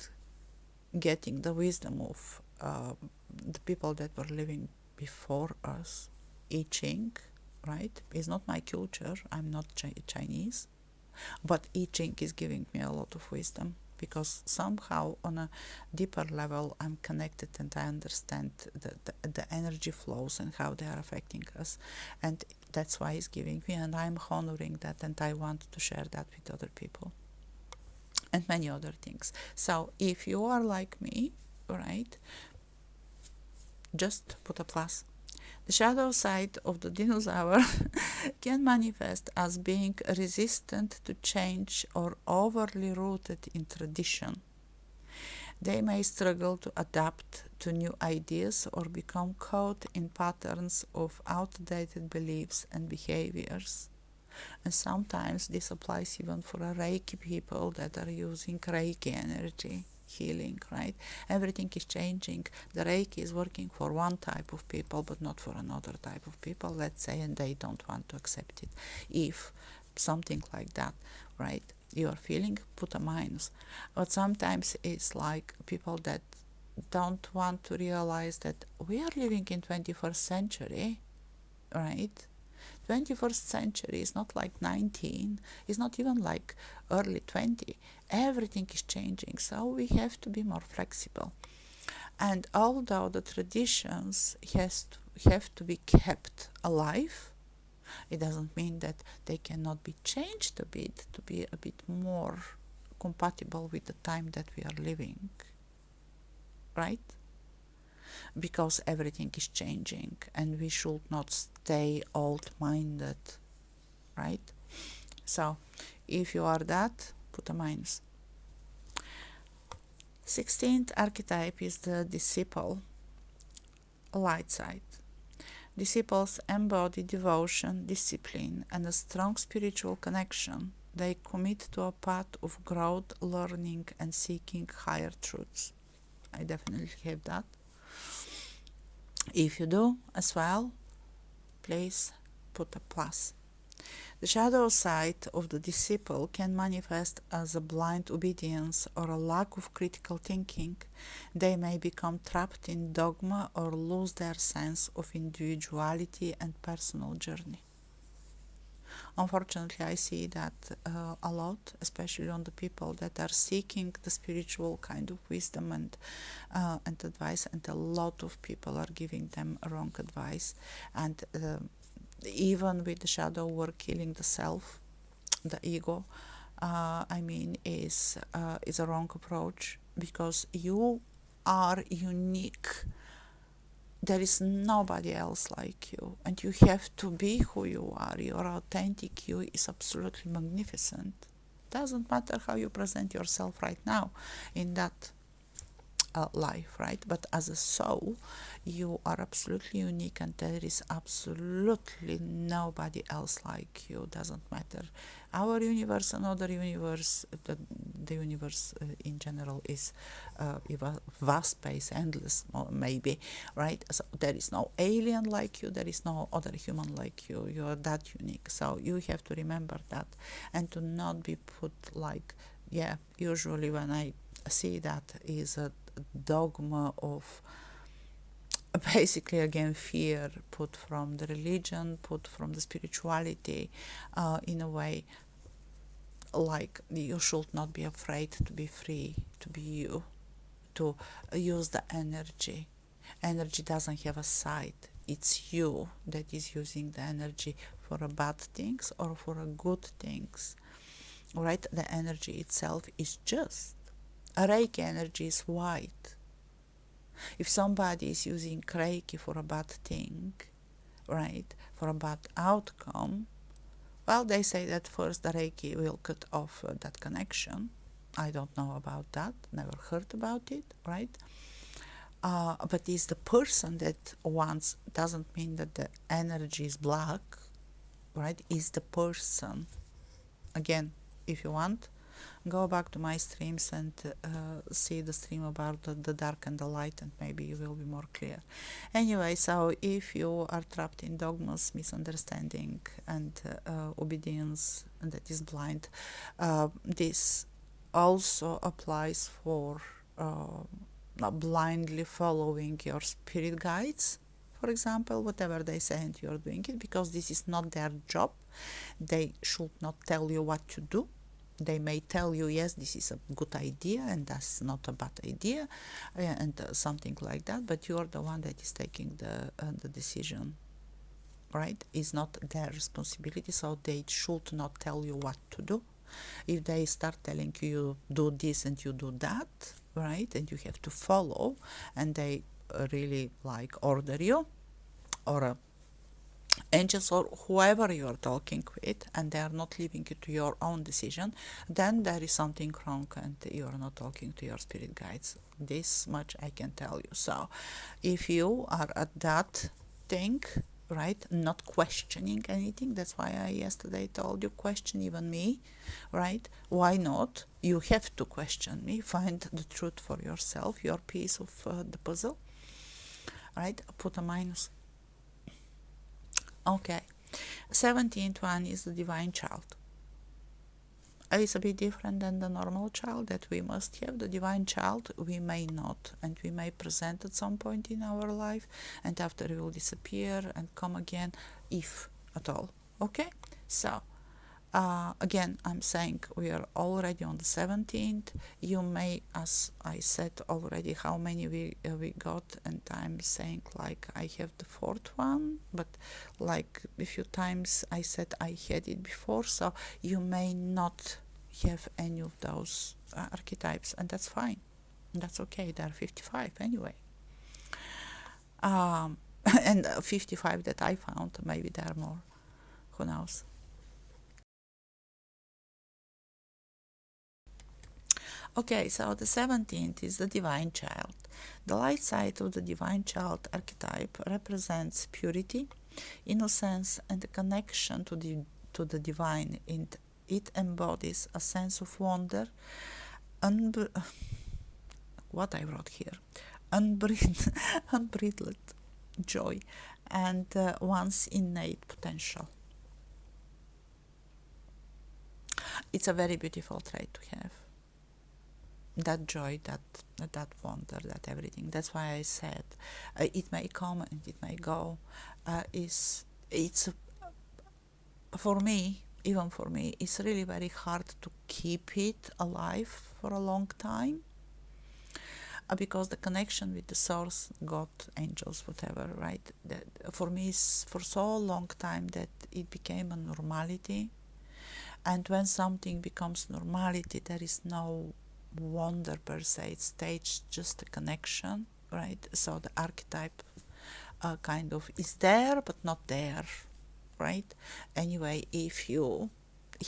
getting the wisdom of the people that were living before us. I Ching, right, is not my culture. I'm not Chinese, but I Ching is giving me a lot of wisdom, because somehow on a deeper level I'm connected and I understand the energy flows and how they are affecting us, and that's why it's giving me, and I'm honoring that, and I want to share that with other people and many other things. So if you are like me, right, just put a plus. The shadow side of the dinosaur can manifest as being resistant to change or overly rooted in tradition. They may struggle to adapt to new ideas or become caught in patterns of outdated beliefs and behaviors. And sometimes this applies even for Reiki people that are using Reiki energy healing, right? Everything is changing. The Reiki is working for one type of people but not for another type of people, let's say, and they don't want to accept it. If something like that, right, you are feeling, put a minus. But sometimes it's like people that don't want to realize that we are living in 21st century, right? 21st century is not like 19, it's not even like early 20. Everything is changing, so we have to be more flexible. And although the traditions have to be kept alive, it doesn't mean that they cannot be changed a bit to be a bit more compatible with the time that we are living, right? Because everything is changing and we should not stay old-minded, right? So if you are that, put a minus. 16th archetype is the disciple, light side. Disciples embody devotion, discipline, and a strong spiritual connection. They commit to a path of growth, learning, and seeking higher truths. I definitely have that. If you do as well, please put a plus. The shadow side of the disciple can manifest as a blind obedience or a lack of critical thinking. They may become trapped in dogma or lose their sense of individuality and personal journey. Unfortunately, I see that a lot, especially on the people that are seeking the spiritual kind of wisdom and advice, and a lot of people are giving them wrong advice. And even with the shadow work, killing the self, the ego, is a wrong approach, because you are unique. There is nobody else like you, and you have to be who you are. Your authentic you is absolutely magnificent. Doesn't matter how you present yourself right now in that life, right? But as a soul, you are absolutely unique, and there is absolutely nobody else like you. Doesn't matter. Our universe, another universe, the universe in general is vast space, endless, maybe, right? So there is no alien like you, there is no other human like you. You are that unique. So you have to remember that, and to not be put like, yeah, usually when I see that is a dogma of basically again fear put from the religion, put from the spirituality, in a way like you should not be afraid to be free, to be you, to use the energy. Energy doesn't have a side. It's you that is using the energy for a bad things or for a good things, right? The energy itself is just. A Reiki energy is white. If somebody is using Reiki for a bad thing, right, for a bad outcome, well, they say that first the Reiki will cut off that connection. I don't know about that, never heard about it, right? But it's the person that wants, doesn't mean that the energy is black, right? It's the person. Again, if you want, go back to my streams and see the stream about the dark and the light, and maybe you will be more clear. Anyway, so if you are trapped in dogmas, misunderstanding, and obedience that is blind, this also applies for blindly following your spirit guides, for example, whatever they say, and you're doing it because this is not their job. They should not tell you what to do. They may tell you, yes, this is a good idea and that's not a bad idea, and something like that, but you're the one that is taking the decision, right? It's not their responsibility, so they should not tell you what to do. If they start telling you do this and you do that, right, and you have to follow, and they really like order you, or angels or whoever you are talking with, and they are not leaving you to your own decision, then there is something wrong and you are not talking to your spirit guides. This much I can tell you. So if you are at that thing, right, not questioning anything, that's why I yesterday told you, question even me, right? Why not? You have to question me, find the truth for yourself, your piece of the puzzle, right? Put a minus. Okay, 17th one is the divine child. is a bit different than the normal child that we must have. The divine child we may not, and we may present at some point in our life, and after it will disappear and come again, if at all. Okay, so again, I'm saying we are already on the 17th. You may, as I said already, how many we got, and I'm saying like I have the fourth one, but like a few times I said I had it before, so you may not have any of those archetypes, and that's fine. That's okay. There are 55 anyway. And 55 that I found, maybe there are more. Who knows? Okay, so the 17th is the Divine Child. The light side of the Divine Child archetype represents purity, innocence, and the connection to the divine. It embodies a sense of wonder, what I wrote here, unbridled joy, and one's innate potential. It's a very beautiful trait to have. That joy, that wonder, that everything. That's why I said it may come and it may go. It's for me, even for me, it's really very hard to keep it alive for a long time, because the connection with the source, God, angels, whatever, right? That for me is for so long time that it became a normality, and when something becomes normality, there is no wonder per se. It's staged, just a connection, right? So the archetype kind of is there but not there, right? Anyway, if you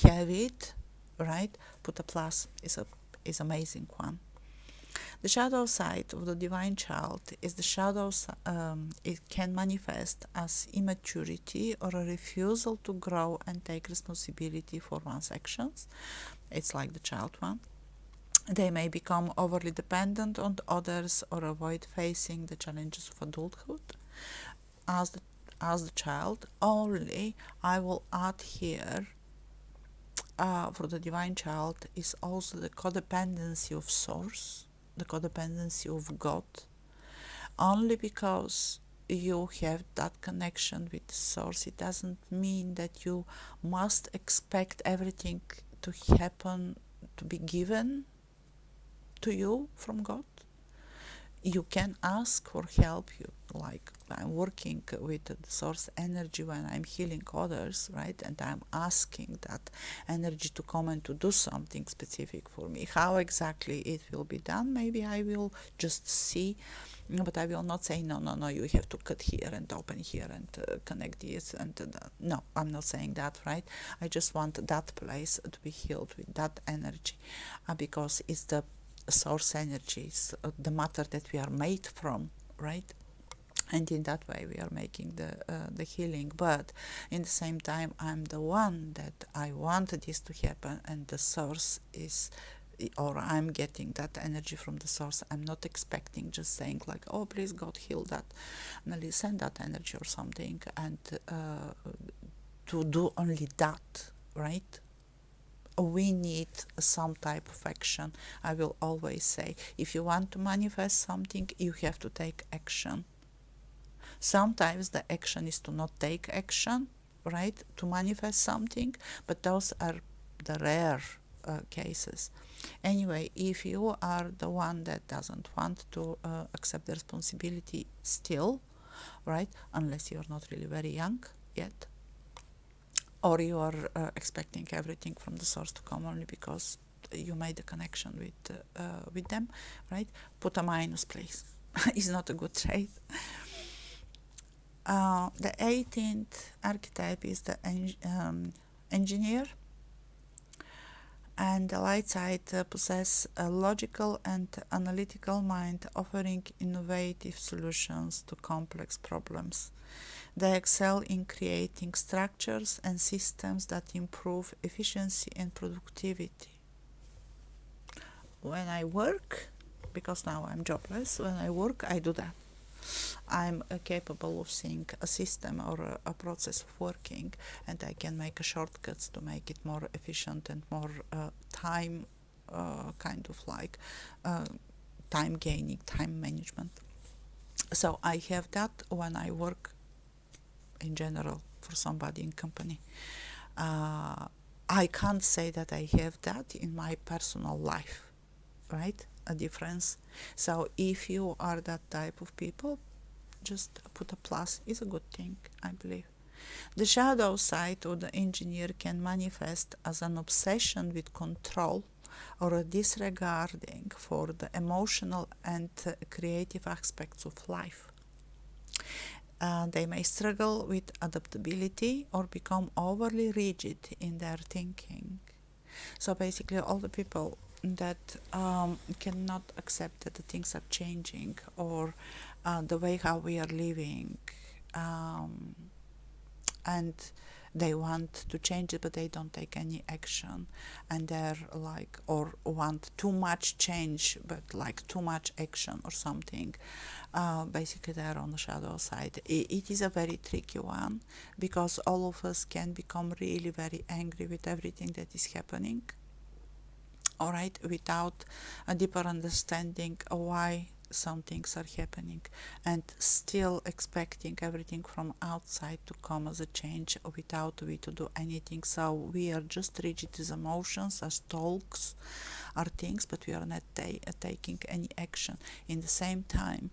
have it, right, put a plus. Is amazing one. The shadow side of the divine child is the shadows. It can manifest as immaturity or a refusal to grow and take responsibility for one's actions. It's like the child one. They may become overly dependent on others or avoid facing the challenges of adulthood. As the child, only I will add here for the divine child is also the codependency of source, the codependency of God, only because you have that connection with the source. It doesn't mean that you must expect everything to happen, to be given to you from God. You can ask for help. Like I'm working with the source energy when I'm healing others, right? And I'm asking that energy to come and to do something specific for me. How exactly it will be done, maybe I will just see, but I will not say, no, you have to cut here and open here and connect this. And no, I'm not saying that, right? I just want that place to be healed with that energy, because it's the source energies, the matter that we are made from, right? And in that way we are making the healing. But in the same time, I'm the one that I want this to happen, and the source is, or I'm getting that energy from the source. I'm not expecting, just saying like, oh please God heal that, and send that energy or something, and to do only that, right? We need some type of action. I will always say, if you want to manifest something, you have to take action. Sometimes the action is to not take action, right, to manifest something, but those are the rare cases. Anyway, if you are the one that doesn't want to accept the responsibility still, right, unless you're not really very young yet, or you are expecting everything from the source to come only because you made a connection with them, right? Put a minus, please. It's not a good trait. The 18th archetype is the engineer, and the light side possess a logical and analytical mind, offering innovative solutions to complex problems. They excel in creating structures and systems that improve efficiency and productivity. When I work, because now I'm jobless, when I work, I do that. I'm capable of seeing a system or a process working, and I can make shortcuts to make it more efficient and more time, kind of like time gaining, time management. So I have that when I work in general for somebody in company. I can't say that I have that in my personal life, right? A difference. So if you are that type of people, just put a plus. Is a good thing, I believe. The shadow side of the engineer can manifest as an obsession with control or a disregarding for the emotional and creative aspects of life. They may struggle with adaptability or become overly rigid in their thinking. So basically, all the people that cannot accept that the things are changing or the way how we are living, and they want to change it, but they don't take any action, and they're like, or want too much change, but like too much action or something. Basically, they're on the shadow side. It is a very tricky one because all of us can become really very angry with everything that is happening. All right, without a deeper understanding of why some things are happening, and still expecting everything from outside to come as a change without we to do anything. So we are just rigid as emotions, as talks are things, but we are not taking any action. In the same time,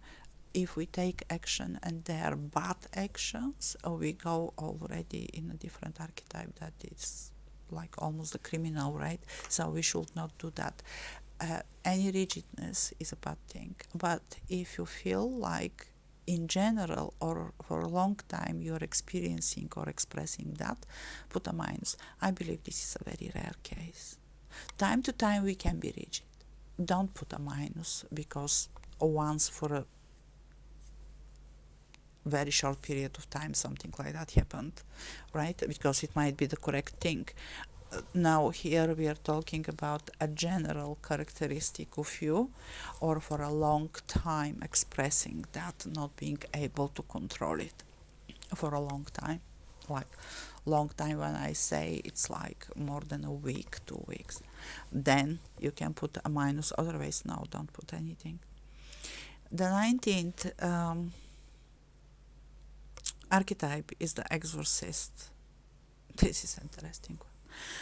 if we take action and they are bad actions, we go already in a different archetype that is like almost a criminal, right? So we should not do that. Any rigidness is a bad thing. But if you feel like in general or for a long time you're experiencing or expressing that, put a minus. I believe this is a very rare case. Time to time we can be rigid. Don't put a minus because once for a very short period of time something like that happened, right? Because it might be the correct thing. Now here we are talking about a general characteristic of you, or for a long time expressing that, not being able to control it for a long time. Like long time, when I say it's like more than a week, 2 weeks, then you can put a minus, otherwise no, don't put anything. The 19th archetype is the exorcist. This is interesting.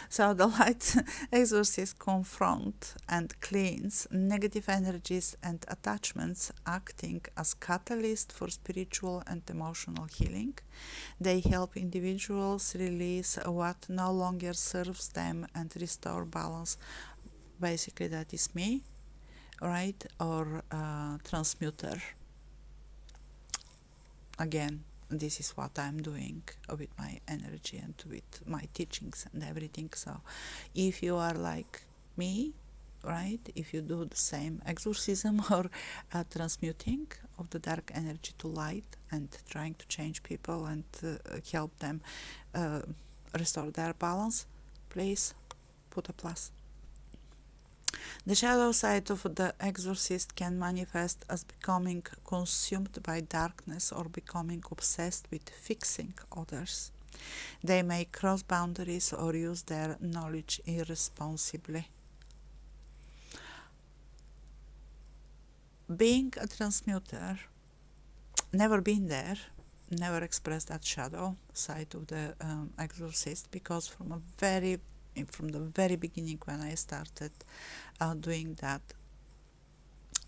So the light exorcist confront and cleanse negative energies and attachments, acting as catalyst for spiritual and emotional healing. They help individuals release what no longer serves them and restore balance. Basically, that is me, right? Or transmuter. Again, this is what I'm doing with my energy and with my teachings and everything. So if you are like me, right, if you do the same exorcism or transmuting of the dark energy to light and trying to change people and help them restore their balance, please put a plus. The shadow side of the exorcist can manifest as becoming consumed by darkness or becoming obsessed with fixing others. They may cross boundaries or use their knowledge irresponsibly. Being a transmuter, never been there, never expressed that shadow side of the exorcist, because from the very beginning when I started doing that,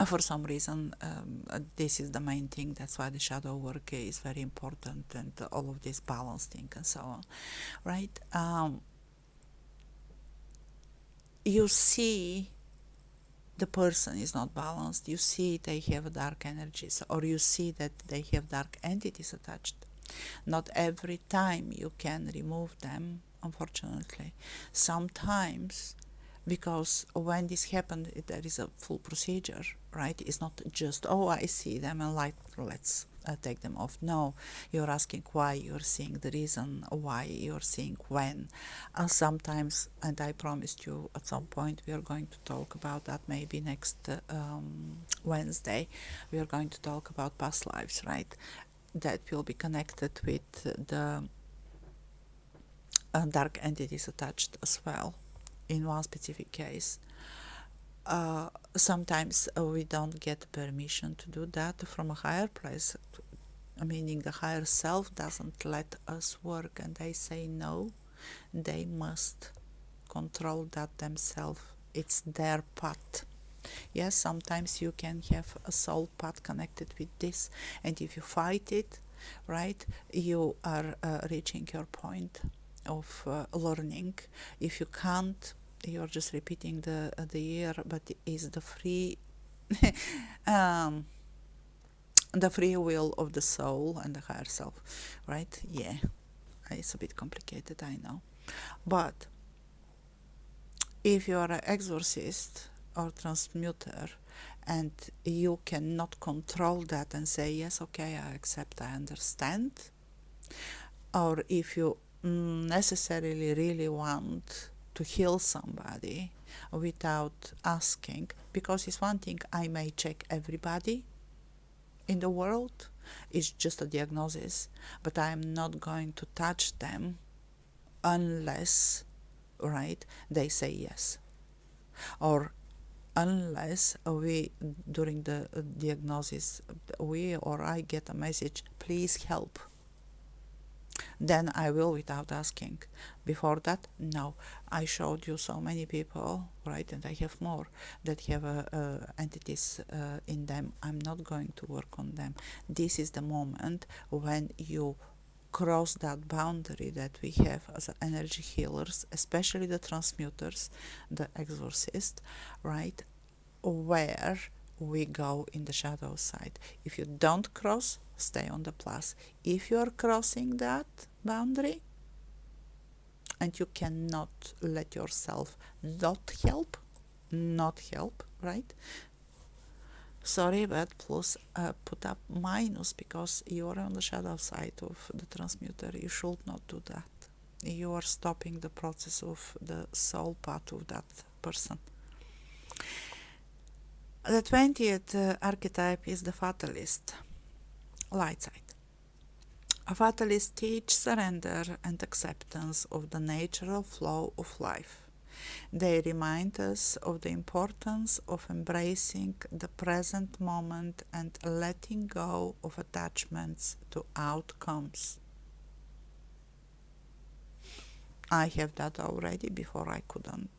for some reason, this is the main thing. That's why the shadow work is very important, and all of this balance thing and so on, right? You see the person is not balanced. You see they have dark energies, or you see that they have dark entities attached. Not every time you can remove them, unfortunately. Sometimes, because when this happened, there is a full procedure, right? It's not just, oh, I see them and like, let's take them off. No, you're asking why, you're seeing the reason why, you're seeing when. Sometimes, and I promised you at some point we are going to talk about that, maybe next Wednesday, we are going to talk about past lives, right? That will be connected with the dark entities attached as well in one specific case. Sometimes we don't get permission to do that from a higher place, meaning the higher self doesn't let us work, and they say no, they must control that themselves. It's their path. Yes, sometimes you can have a soul path connected with this, and if you fight it, right, you are reaching your point of learning. If you can't, you're just repeating the year, but it is the free um, the free will of the soul and the higher self, right? Yeah, it's a bit complicated, I know. But if you are an exorcist or transmuter and you cannot control that and say, yes, okay, I accept, I understand, or if you necessarily really want to heal somebody without asking, because it's one thing, I may check everybody in the world, it's just a diagnosis, but I am not going to touch them unless, right, they say yes, or unless we, during the diagnosis, we or I get a message, please help, then I will without asking. Before that, no. I showed you so many people, right, and I have more that have entities in them. I'm not going to work on them. This is the moment when you cross that boundary that we have as energy healers, especially the transmuters, the exorcists, right, where we go in the shadow side. If you don't cross, stay on the plus. If you're crossing that boundary and you cannot let yourself not help, right? Sorry, but plus put up minus, because you are on the shadow side of the transmuter. You should not do that. You are stopping the process of the soul path of that person. The 20th archetype is the fatalist, light side. A fatalist teaches surrender and acceptance of the natural flow of life. They remind us of the importance of embracing the present moment and letting go of attachments to outcomes. I have that already, before I couldn't.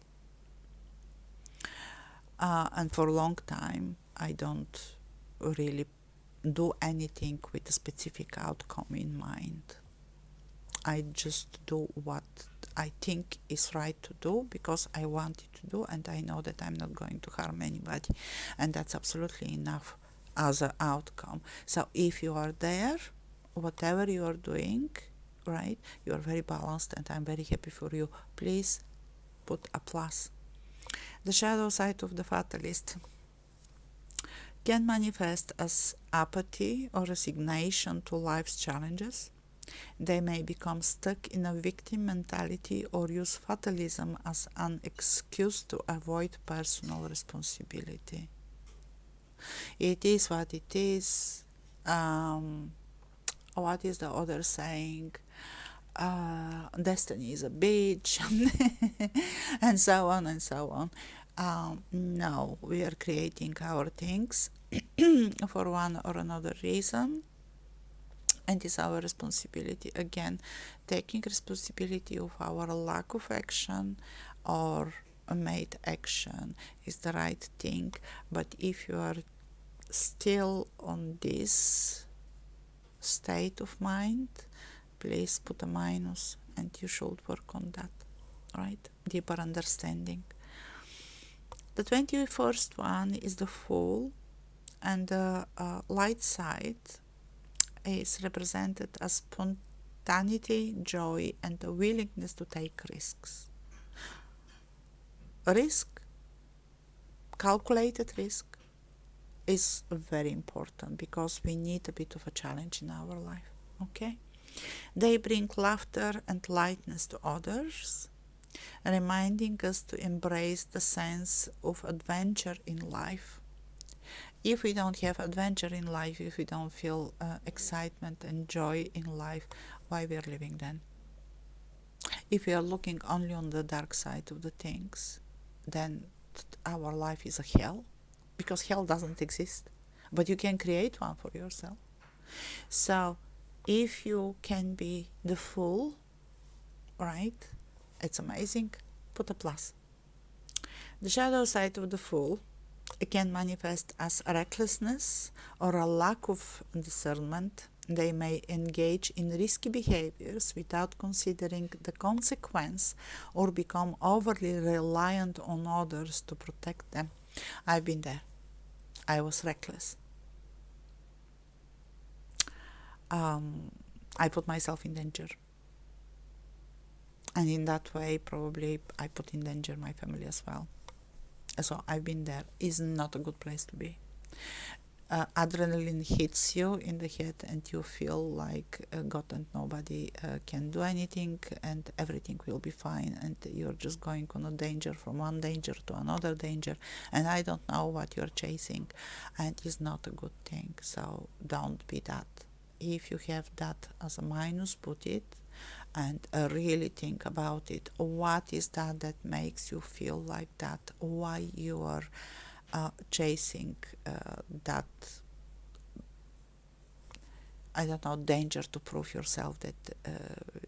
And for a long time, I don't really do anything with a specific outcome in mind. I just do what I think is right to do because I want it to do, and I know that I'm not going to harm anybody, and that's absolutely enough as an outcome. So if you are there, whatever you are doing, right, you are very balanced, and I'm very happy for you. Please put a plus. The shadow side of the fatalist can manifest as apathy or resignation to life's challenges. They may become stuck in a victim mentality or use fatalism as an excuse to avoid personal responsibility. It is what it is. What is the other saying? Destiny is a bitch, and so on and so on. No, we are creating our things for one or another reason, and it's our responsibility. Again, taking responsibility of our lack of action or made action is the right thing, but if you are still on this state of mind, please put a minus, and you should work on that, right? Deeper understanding. The 21st one is the Fool, and the light side is represented as spontaneity, joy, and the willingness to take risks. Risk, calculated risk, is very important because we need a bit of a challenge in our life. Okay? They bring laughter and lightness to others, reminding us to embrace the sense of adventure in life. If we don't have adventure in life, if we don't feel excitement and joy in life, why we are living then? If we are looking only on the dark side of the things, then our life is a hell, because hell doesn't exist. But you can create one for yourself. So if you can be the fool, right, it's amazing, put a plus. The shadow side of the fool can manifest as recklessness or a lack of discernment. They may engage in risky behaviors without considering the consequence or become overly reliant on others to protect them. I've been there. I was reckless. I put myself in danger. And in that way, probably I put in danger my family as well. So I've been there. Is not a good place to be. Adrenaline hits you in the head and you feel like God and nobody can do anything and everything will be fine, and you're just going on a danger from one danger to another danger, and I don't know what you're chasing, and it's not a good thing. So don't be that. If you have that as a minus, put it and really think about it. What is that makes you feel like that? Why you are chasing that, I don't know, danger to prove yourself that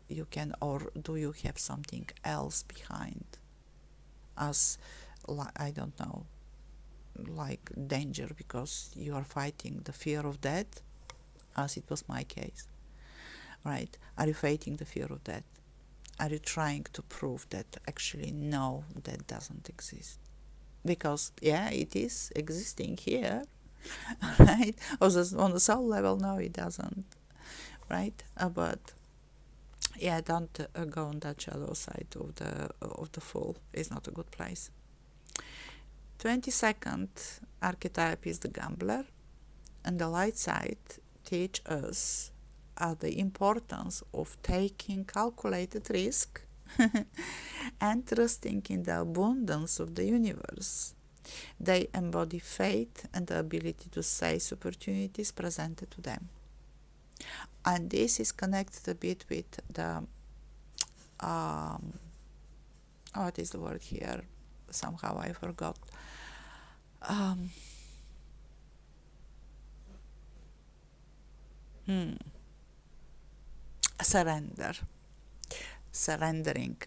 you can, or do you have something else behind as, I don't know, like danger because you are fighting the fear of death, as it was my case, right? Are you fighting the fear of death? Are you trying to prove that actually no, that doesn't exist? Because yeah, it is existing here, right? On the soul level, no, it doesn't, right? But yeah, don't go on that shadow side of the fool. It's not a good place. 22nd archetype is the gambler, and the light side teach us the importance of taking calculated risk and trusting in the abundance of the universe. They embody faith and the ability to seize opportunities presented to them. And this is connected a bit with the, what is the word here? Somehow I forgot. Surrendering,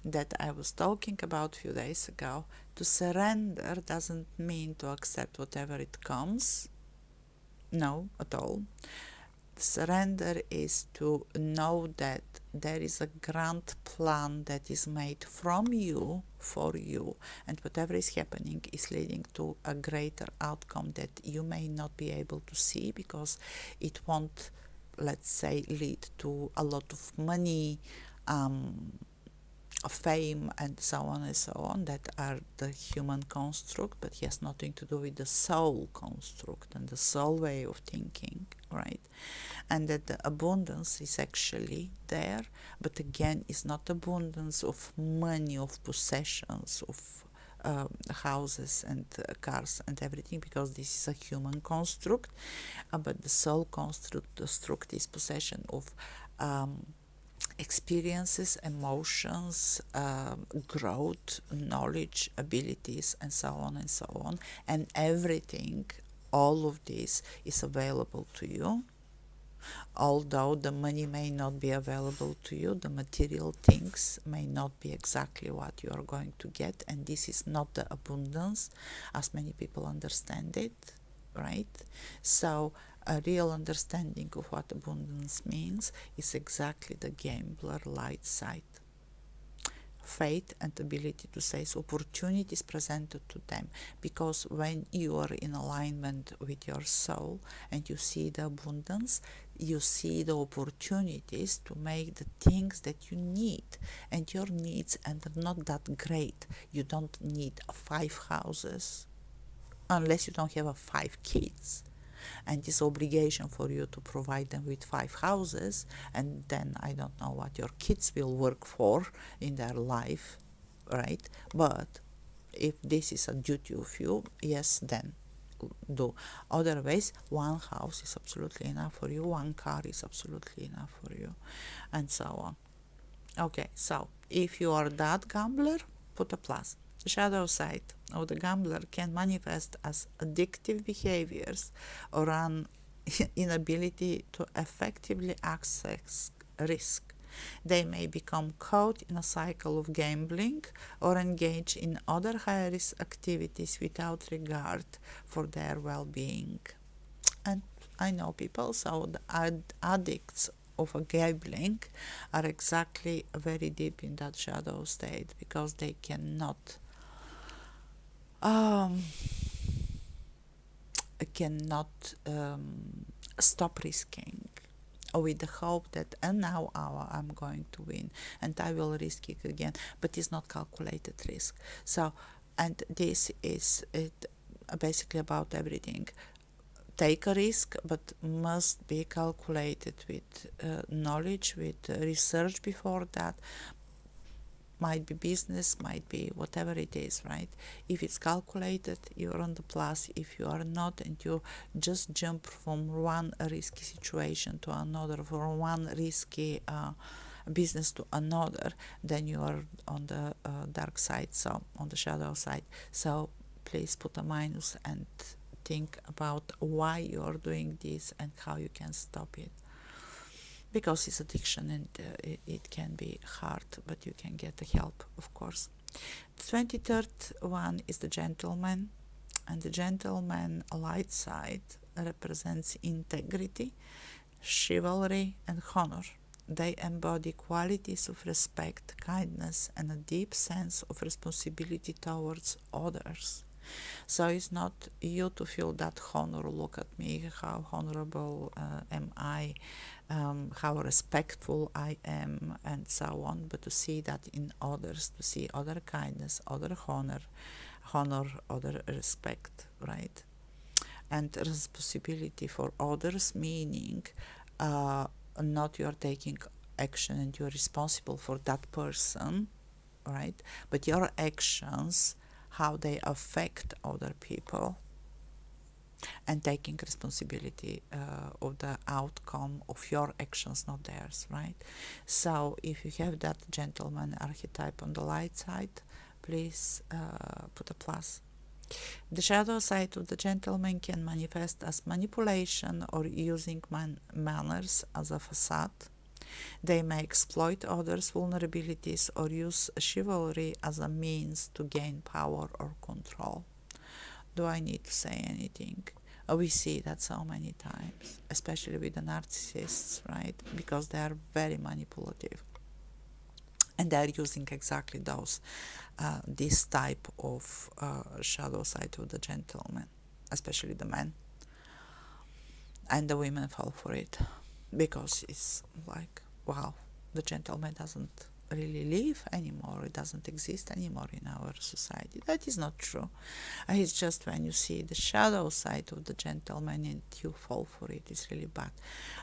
that I was talking about a few days ago. To surrender doesn't mean to accept whatever it comes. No, at all. Surrender is to know that there is a grand plan that is made from you for you, and whatever is happening is leading to a greater outcome that you may not be able to see because it won't, let's say, lead to a lot of money, fame, and so on, that are the human construct, but has nothing to do with the soul construct and the soul way of thinking, right? And that the abundance is actually there, but again, it's not abundance of money, of possessions, of houses and cars and everything, because this is a human construct, but the soul construct is possession of experiences, emotions, growth, knowledge, abilities, and so on and so on. And everything, all of this is available to you. Although the money may not be available to you, the material things may not be exactly what you are going to get. And this is not the abundance as many people understand it, right? So a real understanding of what abundance means is exactly the gambler light side. Faith and ability to seize opportunities presented to them, because when you are in alignment with your soul and you see the abundance, you see the opportunities to make the things that you need, and your needs are not that great. You don't need 5 houses, unless you don't have 5 kids and it's obligation for you to provide them with 5 houses, and then I don't know what your kids will work for in their life, right? But if this is a duty of you, yes, then do. Otherwise, one house is absolutely enough for you, one car is absolutely enough for you, and so on. Okay, so if you are that gambler, put a plus. The shadow side of the gambler can manifest as addictive behaviors or an inability to effectively access risk. They may become caught in a cycle of gambling or engage in other high-risk activities without regard for their well-being. And I know people, so the addicts of a gambling are exactly very deep in that shadow state because they cannot um, stop risking with the hope that and now I'm going to win and I will risk it again, but it's not calculated risk. So, and this is it basically about everything. Take a risk, but must be calculated with knowledge, with research before that. Might be business, might be whatever it is, right? If it's calculated, you're on the plus. If you are not, and you just jump from one risky situation to another, from one risky business to another, then you are on the dark side, so on the shadow side. So please put a minus and think about why you are doing this and how you can stop it. Because it's addiction and it can be hard, but you can get the help, of course. The 23rd one is the gentleman, and the gentleman light side represents integrity, chivalry, and honor. They embody qualities of respect, kindness, and a deep sense of responsibility towards others. So it's not you to feel that honor, look at me, how honorable am I, how respectful I am, and so on, but to see that in others, to see other kindness, other honor, other respect, right? And responsibility for others, meaning not you are taking action and you're responsible for that person, right? But your actions, how they affect other people, and taking responsibility of the outcome of your actions, not theirs, right? So if you have that gentleman archetype on the light side, please put a plus. The shadow side of the gentleman can manifest as manipulation or using manners as a facade. They may exploit others' vulnerabilities or use chivalry as a means to gain power or control. Do I need to say anything? We see that so many times, especially with the narcissists, right? Because they are very manipulative. And they are using exactly this type of shadow side of the gentleman, especially the men. And the women fall for it because it's like, wow, the gentleman doesn't really live anymore, it doesn't exist anymore in our society. That is not true. It's just when you see the shadow side of the gentleman and you fall for it, it's really bad.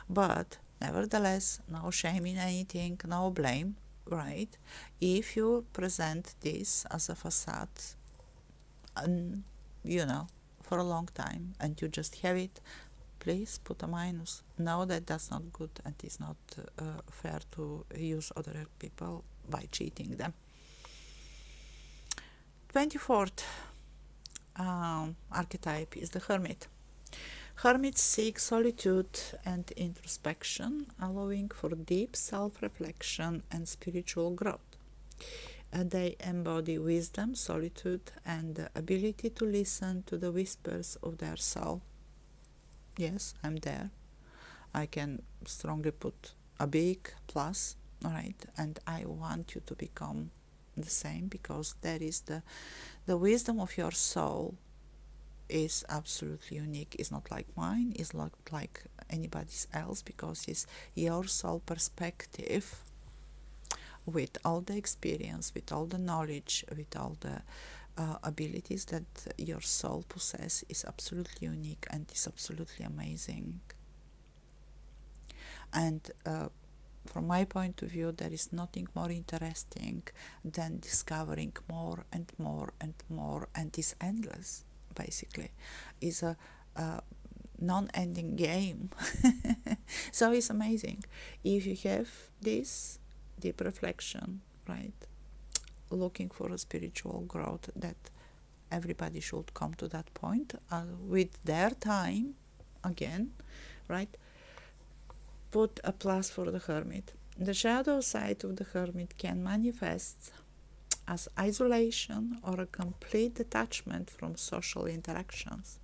But nevertheless, no shame in anything, no blame, right? If you present this as a facade, for a long time, and you just have it, please put a minus. Know that that's not good and it's not fair to use other people by cheating them. 24th archetype is the hermit. Hermits seek solitude and introspection, allowing for deep self-reflection and spiritual growth. They embody wisdom, solitude, and the ability to listen to the whispers of their soul. Yes, I'm there. I can strongly put a big plus, right? And I want you to become the same, because there is the wisdom of your soul is absolutely unique. It's not like mine, it's not like anybody else, because it's your soul perspective with all the experience, with all the knowledge, with all the abilities that your soul possesses is absolutely unique and is absolutely amazing. And from my point of view, there is nothing more interesting than discovering more and more and more, and it's endless, basically. It's a non-ending game. So it's amazing. If you have this deep reflection, right, looking for a spiritual growth, that everybody should come to that point with their time, again, right, put a plus for the hermit. The shadow side of the hermit can manifest as isolation or a complete detachment from social interactions.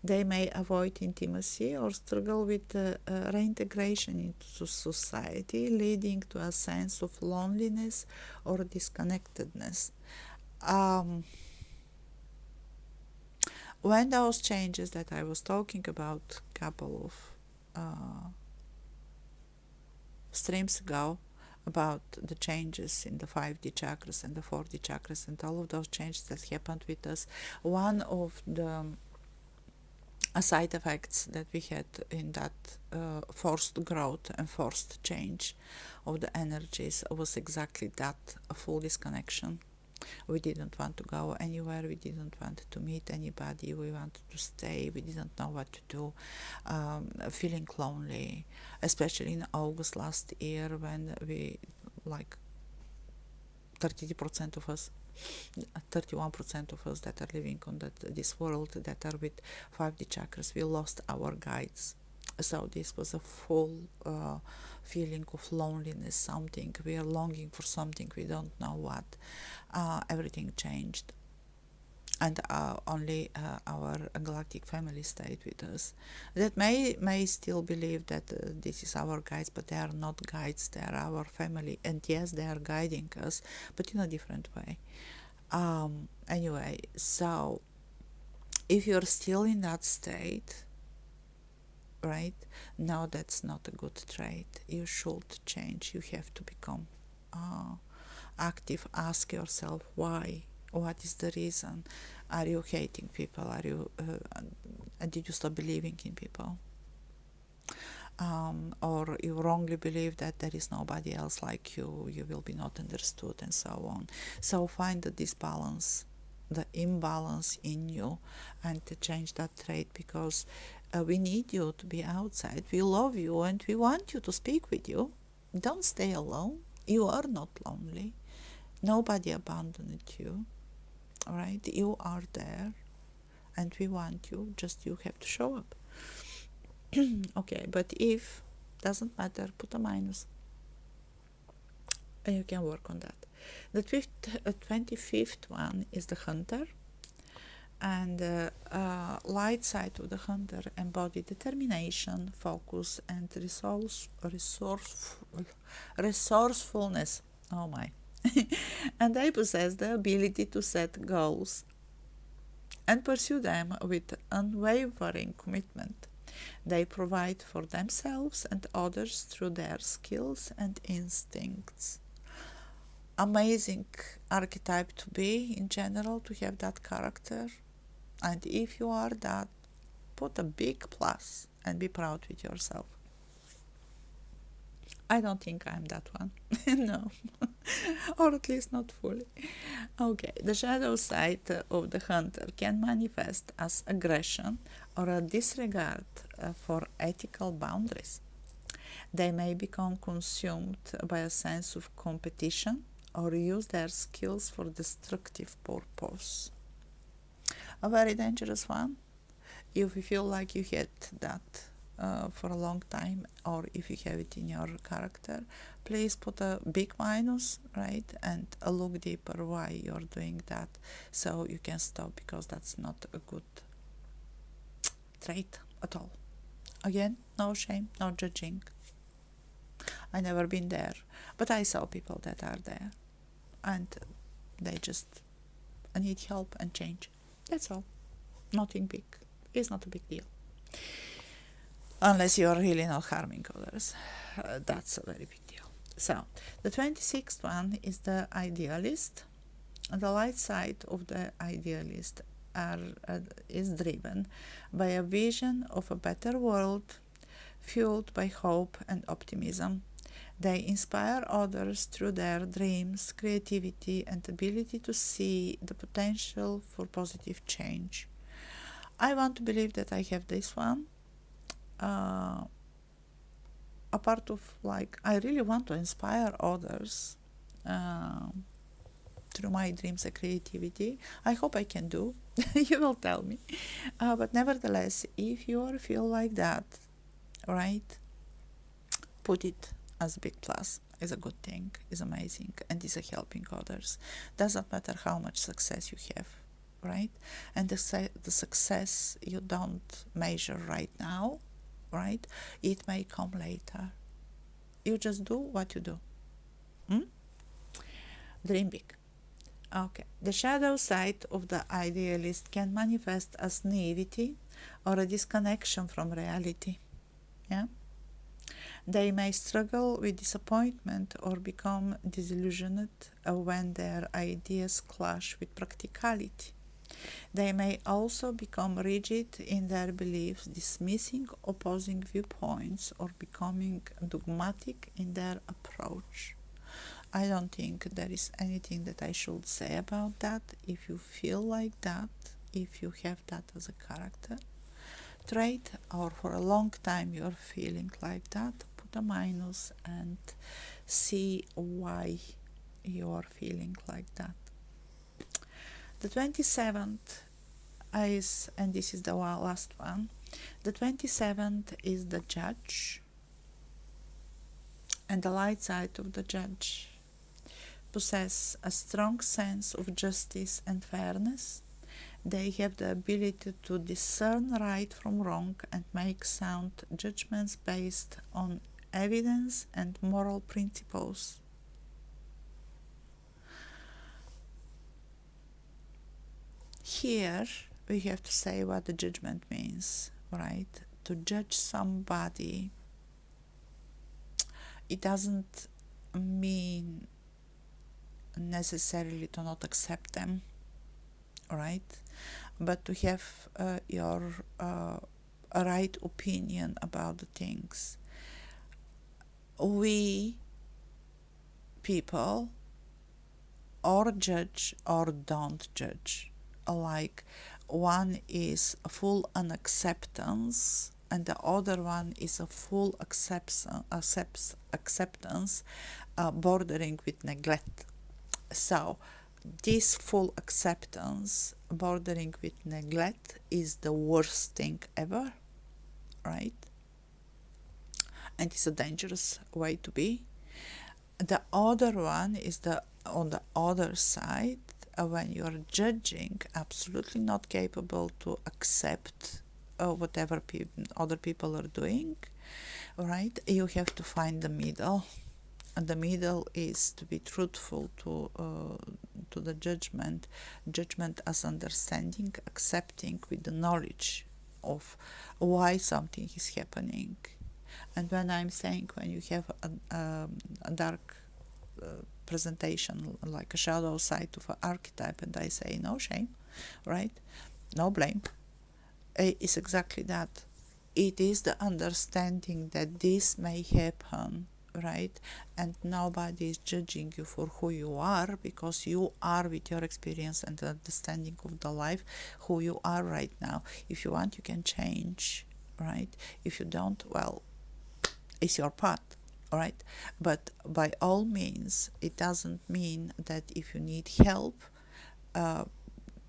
They may avoid intimacy or struggle with reintegration into society, leading to a sense of loneliness or disconnectedness. When those changes that I was talking about a couple of streams ago, about the changes in the 5D chakras and the 4D chakras and all of those changes that happened with us, one of the side effects that we had in that forced growth and forced change of the energies was exactly that, a full disconnection. We didn't want to go anywhere, we didn't want to meet anybody, we wanted to stay, we didn't know what to do, feeling lonely, especially in August last year, when we, like 30% of us, 31% of us that are living on this world that are with 5D chakras, we lost our guides. So this was a full feeling of loneliness, something. We are longing for something, we don't know what. Everything changed. And only our galactic family stayed with us. That may still believe that this is our guides, but they are not guides, they are our family. And yes, they are guiding us, but in a different way. Anyway, so if you're still in that state, right, now that's not a good trait. You should change. You have to become active. Ask yourself why. What is the reason? Are you hating people? Are you did you stop believing in people? Or you wrongly believe that there is nobody else like you, you will be not understood, and so on. So find this balance, the imbalance in you, and to change that trait, because we need you to be outside. We love you and we want you to speak with you. Don't stay alone. You are not lonely. Nobody abandoned you. All right? You are there and we want you. Just you have to show up. Okay, but if doesn't matter, put a minus. And you can work on that. The 25th one is the hunter. And the light side of the hunter embody determination, focus, and resourcefulness. Oh my. And they possess the ability to set goals and pursue them with unwavering commitment. They provide for themselves and others through their skills and instincts. Amazing archetype to be in general, to have that character. And if you are that, put a big plus and be proud with yourself. I don't think I'm that one. No. Or at least not fully. Okay, the shadow side of the hunter can manifest as aggression or a disregard for ethical boundaries. They may become consumed by a sense of competition or use their skills for destructive purpose. A very dangerous one. If you feel like you had that for a long time, or if you have it in your character, please put a big minus, right, and look deeper why you're doing that, so you can stop, because that's not a good trait at all. Again, no shame, no judging. I never been there, but I saw people that are there, and they just need help and change. That's all. Nothing big. It's not a big deal. Unless you are really not harming others. That's a very big deal. So, the 26th one is the idealist. The light side of the idealist is driven by a vision of a better world, fueled by hope and optimism. They inspire others through their dreams, creativity, and ability to see the potential for positive change. I want to believe that I have this one. A part of, like, I really want to inspire others through my dreams and creativity. I hope I can do. You will tell me. But nevertheless, if you feel like that, right, put it as a big plus. Is a good thing, is amazing, and is a helping others. Doesn't matter how much success you have, right? And the success you don't measure right now, right? It may come later. You just do what you do. Dream big. Okay. The shadow side of the idealist can manifest as naivety or a disconnection from reality. Yeah. They may struggle with disappointment or become disillusioned when their ideas clash with practicality. They may also become rigid in their beliefs, dismissing opposing viewpoints or becoming dogmatic in their approach. I don't think there is anything that I should say about that. If you feel like that, if you have that as a character trait, or for a long time you're feeling like that, put a minus and see why you're feeling like that. The 27th is, and this is the last one, the 27th is the judge, and the light side of the judge possess a strong sense of justice and fairness. They have the ability to discern right from wrong and make sound judgments based on evidence and moral principles. Here we have to say what the judgment means, right? To judge somebody, it doesn't mean necessarily to not accept them, right? But to have your right opinion about the things. We people or judge or don't judge. Like, one is a full unacceptance and the other one is a full acceptance bordering with neglect. So this full acceptance bordering with neglect is the worst thing ever, right? And it's a dangerous way to be. The other one is on the other side, when you're judging, absolutely not capable to accept whatever other people are doing, right? You have to find the middle. And the middle is to be truthful to the judgment as understanding, accepting with the knowledge of why something is happening. And when I'm saying, when you have a dark presentation, like a shadow side of an archetype, and I say no shame, right? No blame. It's exactly that. It is the understanding that this may happen, right? And nobody is judging you for who you are, because you are, with your experience and understanding of the life, who you are right now. If you want, you can change, right? If you don't, well, it's your path, right? But by all means, it doesn't mean that if you need help,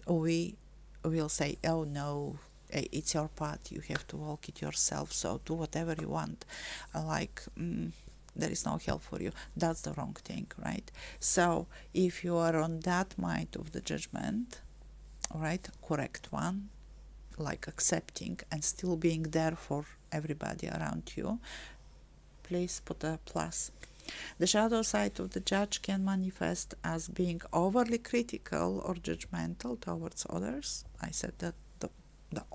we will say, oh no, it's your path, you have to walk it yourself, so do whatever you want. There is no help for you. That's the wrong thing, right? So if you are on that mind of the judgment, right, correct one, like accepting and still being there for everybody around you, please put a plus. The shadow side of the judge can manifest as being overly critical or judgmental towards others. I said that the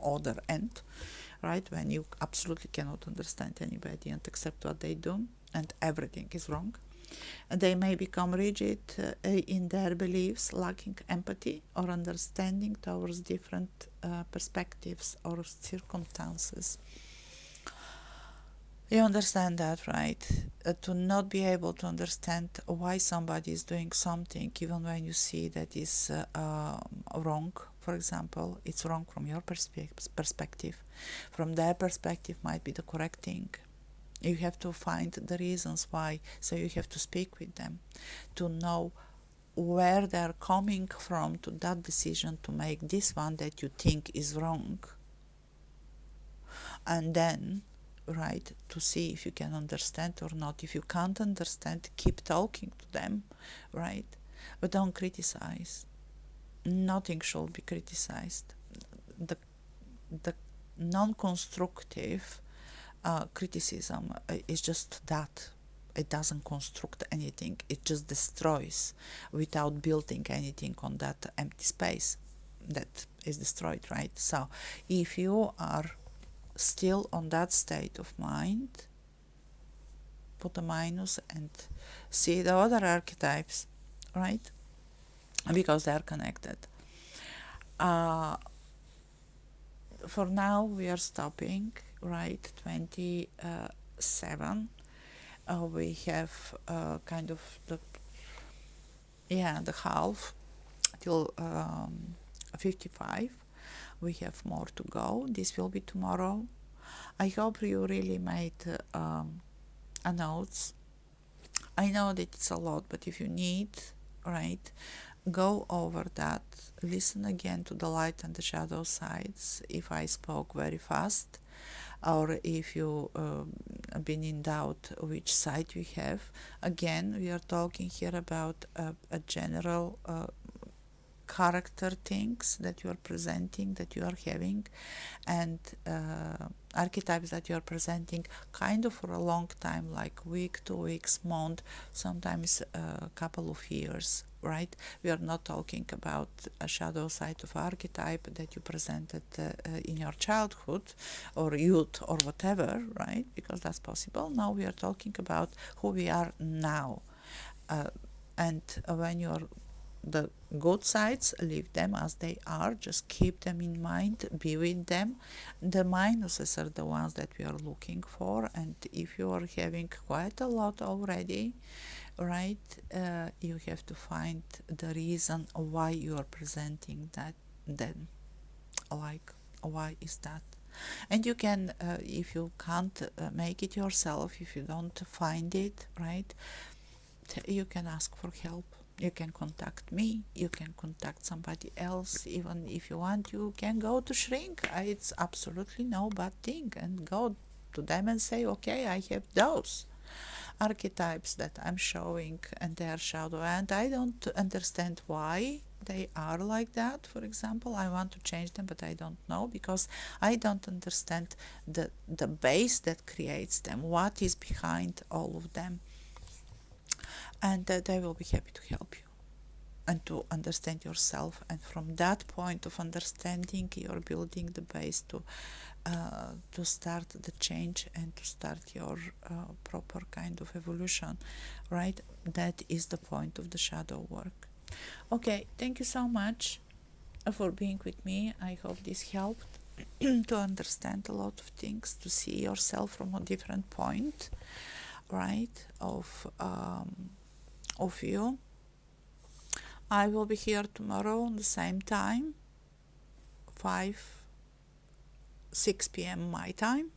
other end, right? When you absolutely cannot understand anybody and accept what they do, and everything is wrong. They may become rigid in their beliefs, lacking empathy or understanding towards different perspectives or circumstances. You understand that, right? To not be able to understand why somebody is doing something, even when you see that is wrong, for example, it's wrong from your perspective. From their perspective might be the correct thing. You have to find the reasons why, so you have to speak with them to know where they're coming from to that decision to make this one that you think is wrong. And then, right, to see if you can understand or not. If you can't understand, keep talking to them, right? But don't criticize. Nothing should be criticized. The non-constructive criticism is just that. It doesn't construct anything. It just destroys without building anything on that empty space that is destroyed, right? So if you are still on that state of mind, put a minus and see the other archetypes, right? Because they are connected. For now we are stopping, right? 27. We have kind of the half till 55. We have more to go. This will be tomorrow. I hope you really made a notes. I know that it's a lot, but if you need, right, go over that. Listen again to the light and the shadow sides. If I spoke very fast, or if you been in doubt which side you have, again, we are talking here about a general character things that you are presenting, that you are having, and archetypes that you are presenting kind of for a long time, like week, 2 weeks, month, sometimes a couple of years, right? We are not talking about a shadow side of archetype that you presented in your childhood or youth or whatever, right? Because that's possible. Now we are talking about who we are now. And when you're the good sides, leave them as they are, just keep them in mind, be with them. The minuses are the ones that we are looking for, and if you are having quite a lot already, right, you have to find the reason why you are presenting that, then, like, why is that? And you can, if you can't make it yourself, if you don't find it, right, you can ask for help. You can contact me, you can contact somebody else, even if you want, you can go to shrink. It's absolutely no bad thing, and go to them and say, okay, I have those archetypes that I'm showing and they are shadow, and I don't understand why they are like that. For example, I want to change them, but I don't know, because I don't understand the base that creates them, what is behind all of them. And they will be happy to help you and to understand yourself. And from that point of understanding, you're building the base to start the change and to start your proper kind of evolution, right? That is the point of the shadow work. Okay, thank you so much for being with me. I hope this helped to understand a lot of things, to see yourself from a different point, right, of you. I will be here tomorrow on the same time, 6 p.m. my time.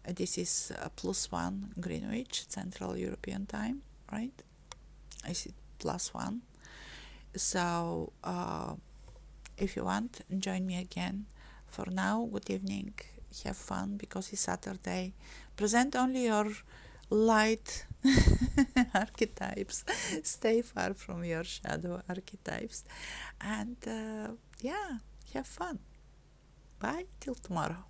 This is +1 Greenwich, Central European time, right? I see +1. So if you want, join me again. For now, good evening. Have fun, because it's Saturday. Present only your light archetypes. Stay far from your shadow archetypes, and yeah, have fun. Bye till tomorrow.